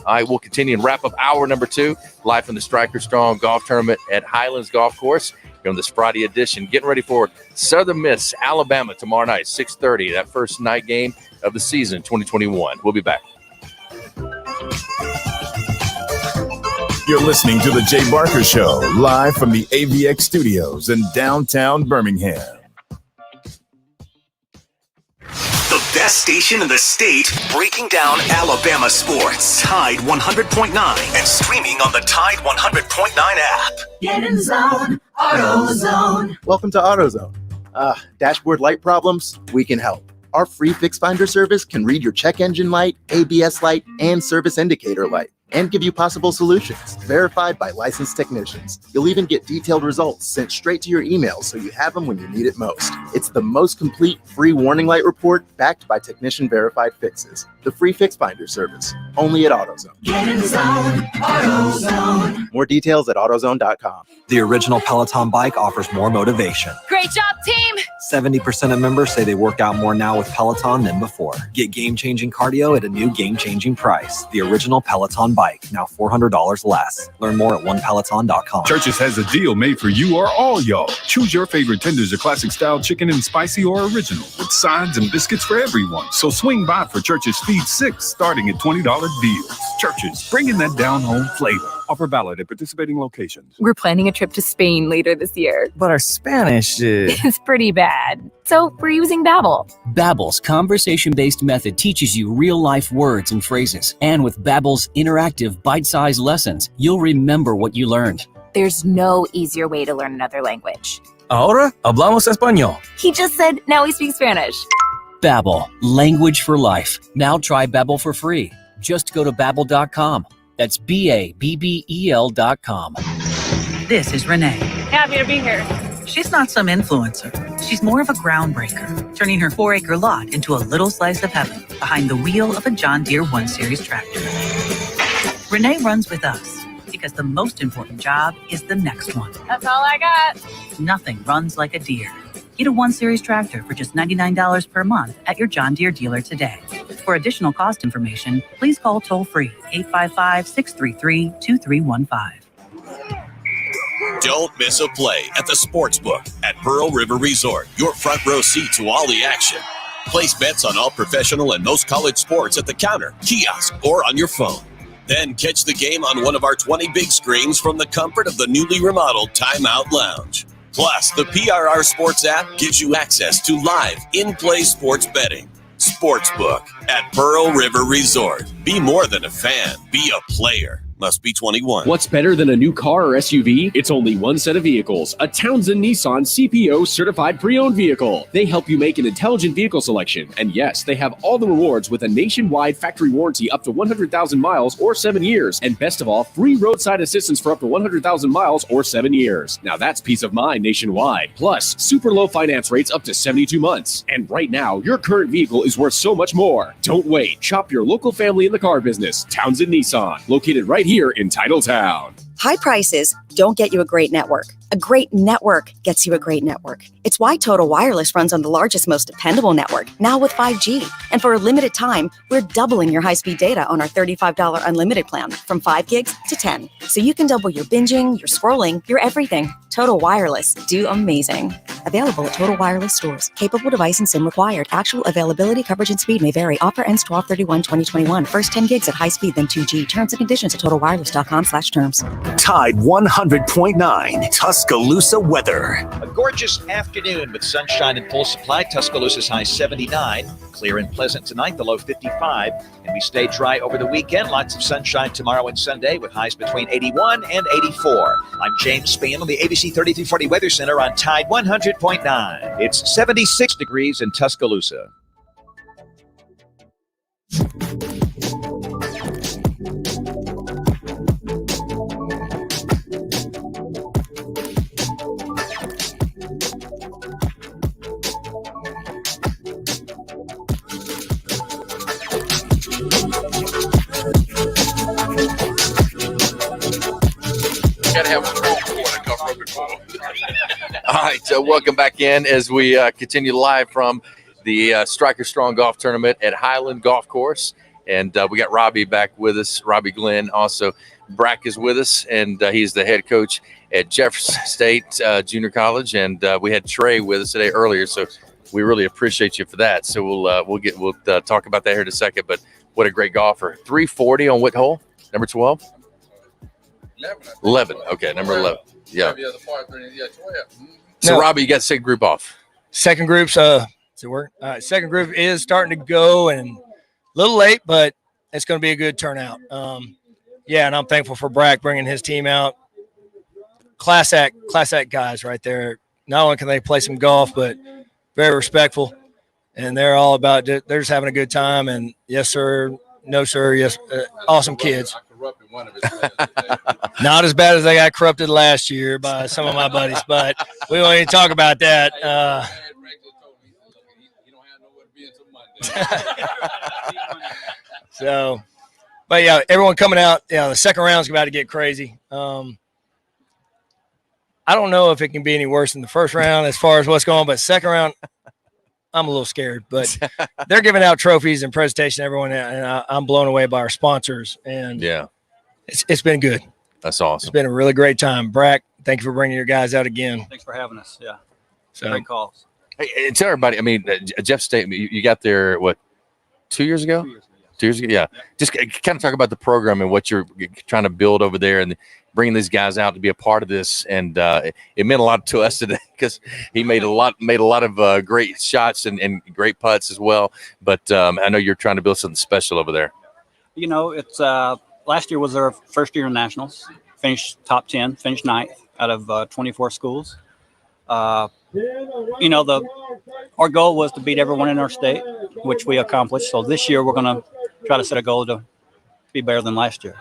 right, we'll continue and wrap up hour number 2 live from the Stryker Strong Golf Tournament at Highlands Golf Course on this Friday edition. Getting ready for Southern Miss, Alabama tomorrow night, 6:30, that first night game of the season 2021. We'll be back. You're listening to The Jay Barker Show, live from the AVX studios in downtown Birmingham. The best station in the state, breaking down Alabama sports. Tide 100.9 and streaming on the Tide 100.9 app. Get in zone, AutoZone. Welcome to AutoZone. Dashboard light problems? We can help. Our free Fix Finder service can read your check engine light, ABS light, and service indicator light, and give you possible solutions, verified by licensed technicians. You'll even get detailed results sent straight to your email so you have them when you need it most. It's the most complete free warning light report backed by technician-verified fixes. The free Fix Finder service, only at AutoZone. Get in zone, AutoZone. More details at AutoZone.com. The original Peloton bike offers more motivation. Great job, team! 70% of members say they work out more now with Peloton than before. Get game-changing cardio at a new game-changing price. The original Peloton bike, now $400 less. Learn more at onepeloton.com. Church's has a deal made for you or all y'all. Choose your favorite tenders of classic style chicken and spicy or original, with sides and biscuits for everyone. So swing by for Church's Feed 6, starting at $20 deals. Church's, bringing that down-home flavor. Offer valid at participating locations. We're planning a trip to Spain later this year. But our Spanish is pretty bad. So we're using Babbel. Babbel's conversation-based method teaches you real-life words and phrases. And with Babbel's interactive, bite-sized lessons, you'll remember what you learned. There's no easier way to learn another language. Ahora hablamos español. He just said now he speaks Spanish. Babbel, language for life. Now try Babbel for free. Just go to Babbel.com. That's Babbel.com. This is Renee. Happy to be here. She's not some influencer. She's more of a groundbreaker, turning her 4-acre lot into a little slice of heaven behind the wheel of a John Deere 1 Series tractor. Renee runs with us because the most important job is the next one. That's all I got. Nothing runs like a Deere. Get a 1 Series tractor for just $99 per month at your John Deere dealer today. For additional cost information, please call toll-free 855-633-2315. Don't miss a play at the Sportsbook at Pearl River Resort. Your front row seat to all the action. Place bets on all professional and most college sports at the counter, kiosk, or on your phone. Then catch the game on one of our 20 big screens from the comfort of the newly remodeled Timeout Lounge. Plus, the PRR Sports app gives you access to live, in-play sports betting. Sportsbook at Pearl River Resort. Be more than a fan. Be a player. Must be 21. What's better than a new car or SUV? It's only one set of vehicles, a Townsend Nissan CPO certified pre-owned vehicle. They help you make an intelligent vehicle selection. And yes, they have all the rewards with a nationwide factory warranty up to 100,000 miles or 7 years. And best of all, free roadside assistance for up to 100,000 miles or 7 years. Now that's peace of mind nationwide. Plus, super low finance rates up to 72 months. And right now, your current vehicle is worth so much more. Don't wait. Shop your local family in the car business, Townsend Nissan, located right here in Titletown. High prices don't get you a great network. A great network gets you a great network. It's why Total Wireless runs on the largest, most dependable network, now with 5G. And for a limited time, we're doubling your high-speed data on our $35 unlimited plan from 5 gigs to 10. So you can double your binging, your scrolling, your everything. Total Wireless. Do amazing. Available at Total Wireless stores. Capable device and SIM required. Actual availability, coverage, and speed may vary. Offer ends 12/31/2021. First 10 gigs at high speed, then 2G. Terms and conditions at totalwireless.com/terms. Tide 100.9 Tuscaloosa weather. A gorgeous afternoon with sunshine in full supply. Tuscaloosa's high 79. Clear and pleasant tonight, the low 55. And we stay dry over the weekend. Lots of sunshine tomorrow and Sunday with highs between 81 and 84. I'm James Spann on the ABC 3340 Weather Center on Tide 100.9. It's 76 degrees in Tuscaloosa. All right, so welcome back in as we continue live from the Stryker Strong Golf Tournament at Highland Golf Course. And we got Robbie back with us, Robbie Glenn. Also, Brack is with us, and he's the head coach at Jefferson State Junior College. And we had Trey with us today earlier, so we really appreciate you for that. So we'll talk about that here in a second. But what a great golfer. 340 on what hole? Number 12? 11. Okay, number 11. Yeah. So, No. Robbie, you got the second group off. Second group's does it work? All right, second group is starting to go and a little late, but it's going to be a good turnout. Yeah, and I'm thankful for Brack bringing his team out. Class act guys right there. Not only can they play some golf, but very respectful, and they're all about. They're just having a good time. And yes, sir. No, sir. Yes, awesome kids. Not as bad as they got corrupted last year by some of my buddies, but we won't even talk about that. So, but yeah, everyone coming out. Yeah, the second round's about to get crazy. I don't know if it can be any worse than the first round as far as what's going on, but second round, I'm a little scared. But they're giving out trophies and presentation to everyone, and I'm blown away by our sponsors. And yeah, it's been good. That's awesome. It's been a really great time. Brack, thank you for bringing your guys out again. Thanks for having us. Yeah. So, great calls. Hey, tell everybody, I mean, Jeff State, you got there, what, 2 years ago? 2 years ago, yeah. Just kind of talk about the program and what you're trying to build over there and bringing these guys out to be a part of this. And it meant a lot to us today because he made a lot of great shots and great putts as well. But I know you're trying to build something special over there. You know, it's last year was our first year in nationals. Finished top 10, finished 9th out of 24 schools. You know, our goal was to beat everyone in our state, which we accomplished. So this year we're going to try to set a goal to be better than last year.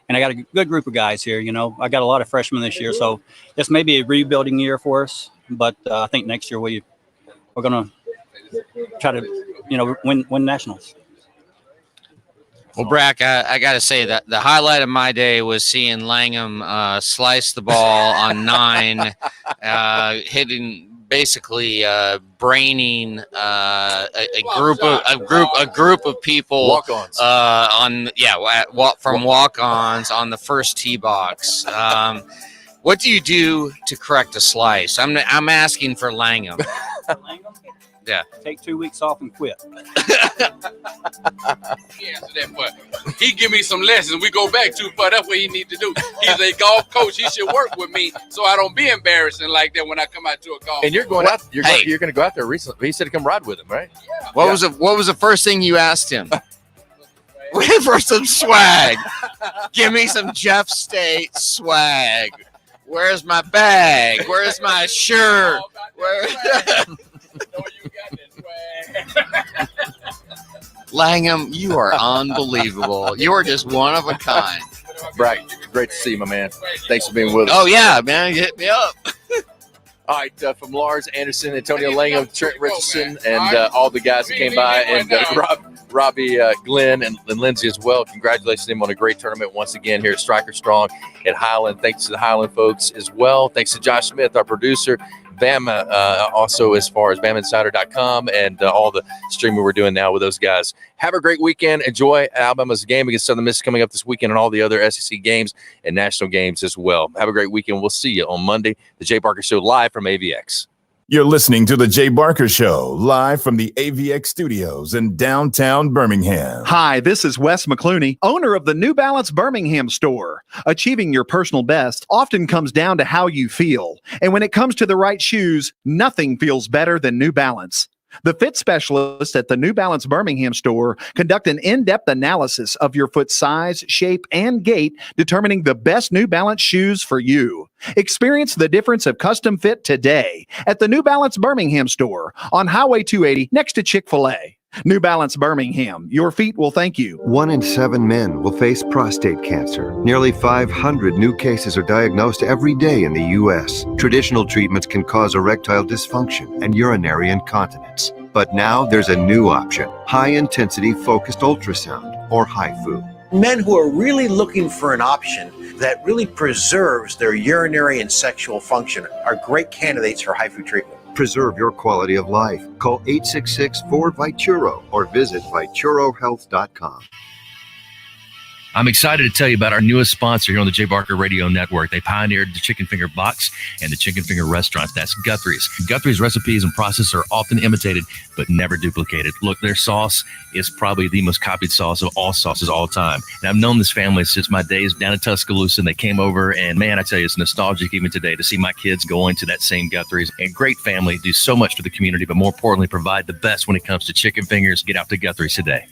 And I got a good group of guys here. You know, I got a lot of freshmen this year, so this may be a rebuilding year for us. But I think next year we're going to try to, you know, win nationals. Well, Brack, I got to say that the highlight of my day was seeing Langham slice the ball on 9, hitting basically braining a group of people walk-ons from walk-ons on the first tee box. What do you do to correct a slice? I'm asking for Langham. Yeah. Take 2 weeks off and quit. He answered that, but he give me some lessons. We go back too far. That's what he need to do. He's a golf coach. He should work with me so I don't be embarrassing like that when I come out to a golf. And you're going out. You're going to go out there recently. He said to come ride with him, right? Yeah. What was the first thing you asked him? For some swag. Give me some Jeff State swag. Where's my bag? Where's my shirt? Langham, you are unbelievable. You are just one of a kind. Right. Great to see you, my man. Thanks for being with us. Oh, yeah, man. Hit me up. All right, from Lars Anderson, Antonio Langham, Trent Richardson, and all the guys that came by, and Robbie, Glenn, and Lindsay as well. Congratulations to him on a great tournament once again here at Stryker Strong at Highland. Thanks to the Highland folks as well. Thanks to Josh Smith, our producer. Bama, also as far as BamaInsider.com and all the streaming we're doing now with those guys. Have a great weekend. Enjoy Alabama's game against Southern Miss coming up this weekend and all the other SEC games and national games as well. Have a great weekend. We'll see you on Monday. The Jay Barker Show live from AVX. You're listening to The Jay Barker Show, live from the AVX studios in downtown Birmingham. Hi, this is Wes McClooney, owner of the New Balance Birmingham store. Achieving your personal best often comes down to how you feel. And when it comes to the right shoes, nothing feels better than New Balance. The fit specialists at the New Balance Birmingham store conduct an in-depth analysis of your foot size, shape, and gait, determining the best New Balance shoes for you. Experience the difference of custom fit today at the New Balance Birmingham store on Highway 280 next to Chick-fil-A. New Balance Birmingham, your feet will thank you. 1 in 7 men will face prostate cancer. Nearly 500 new cases are diagnosed every day in the U.S. Traditional treatments can cause erectile dysfunction and urinary incontinence. But now there's a new option, high-intensity focused ultrasound, or HIFU. Men who are really looking for an option that really preserves their urinary and sexual function are great candidates for HIFU treatment. Preserve your quality of life. Call 866-4-VITURO or visit VituroHealth.com. I'm excited to tell you about our newest sponsor here on the Jay Barker Radio Network. They pioneered the chicken finger box and the chicken finger restaurants. That's Guthrie's. Guthrie's recipes and process are often imitated, but never duplicated. Look, their sauce is probably the most copied sauce of all sauces all time. And I've known this family since my days down in Tuscaloosa, and they came over, and man, I tell you, it's nostalgic even today to see my kids going to that same Guthrie's. And great family, do so much for the community, but more importantly, provide the best when it comes to chicken fingers. Get out to Guthrie's today.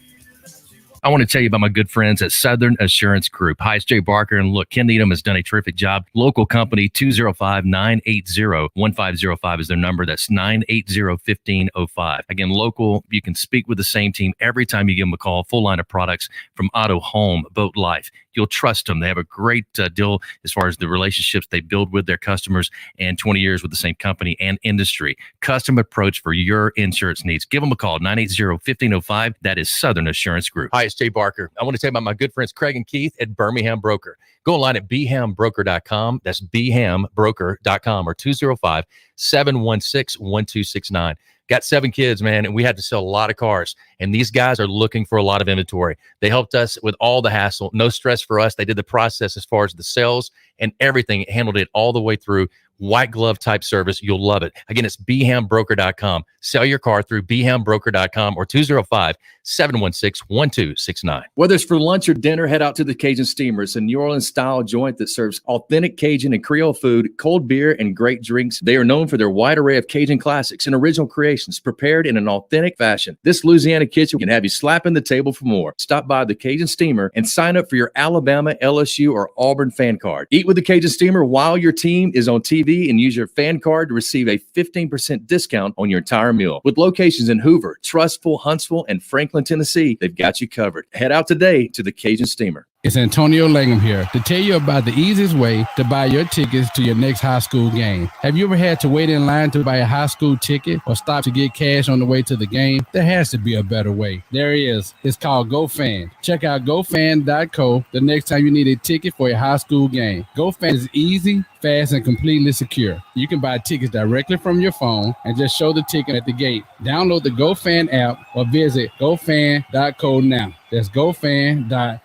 I want to tell you about my good friends at Southern Assurance Group. Hi, it's Jay Barker, and look, Ken Needham has done a terrific job. Local company, 205-980-1505 is their number. That's 980-1505. Again, local, you can speak with the same team every time you give them a call. Full line of products from auto, home, boat, life. You'll trust them. They have a great deal as far as the relationships they build with their customers, and 20 years with the same company and industry. Custom approach for your insurance needs. Give them a call, 980-1505. That is Southern Assurance Group. Hi, it's Jay Barker. I want to tell you about my good friends Craig and Keith at Birmingham Broker. Go online at bhambroker.com. That's bhambroker.com or 205-716-1269. Got 7 kids, man, and we had to sell a lot of cars. And these guys are looking for a lot of inventory. They helped us with all the hassle. No stress for us. They did the process as far as the sales and everything. Handled it all the way through. White glove type service. You'll love it. Again, it's bhambroker.com. Sell your car through bhambroker.com or 205-716-1269. Whether it's for lunch or dinner, head out to the Cajun Steamer. It's a New Orleans style joint that serves authentic Cajun and Creole food, cold beer, and great drinks. They are known for their wide array of Cajun classics and original creations prepared in an authentic fashion. This Louisiana kitchen can have you slapping the table for more. Stop by the Cajun Steamer and sign up for your Alabama, LSU, or Auburn fan card. Eat with the Cajun Steamer while your team is on TV and use your fan card to receive a 15% discount on your entire meal. With locations in Hoover, Trustful, Huntsville, and Franklin, Tennessee, they've got you covered. Head out today to the Cajun Steamer. It's Antonio Langham here to tell you about the easiest way to buy your tickets to your next high school game. Have you ever had to wait in line to buy a high school ticket or stop to get cash on the way to the game? There has to be a better way. There is. It's called GoFan. Check out GoFan.co the next time you need a ticket for a high school game. GoFan is easy, fast, and completely secure. You can buy tickets directly from your phone and just show the ticket at the gate. Download the GoFan app or visit GoFan.co now. That's gofan.C.O.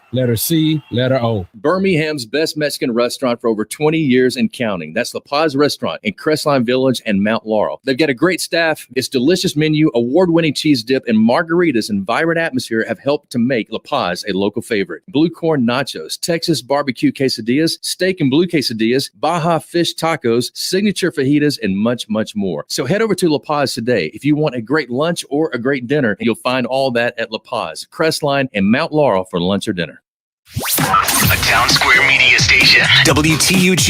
Birmingham's best Mexican restaurant for over 20 years and counting. That's La Paz Restaurant in Crestline Village and Mount Laurel. They've got a great staff. Its delicious menu, award-winning cheese dip, and margaritas and vibrant atmosphere have helped to make La Paz a local favorite. Blue corn nachos, Texas barbecue quesadillas, steak and blue quesadillas, Baja fish tacos, signature fajitas, and much, much more. So head over to La Paz today. If you want a great lunch or a great dinner, you'll find all that at La Paz, Crestline, and Mount Laurel for lunch or dinner. A Town Square Media Station. WTUG.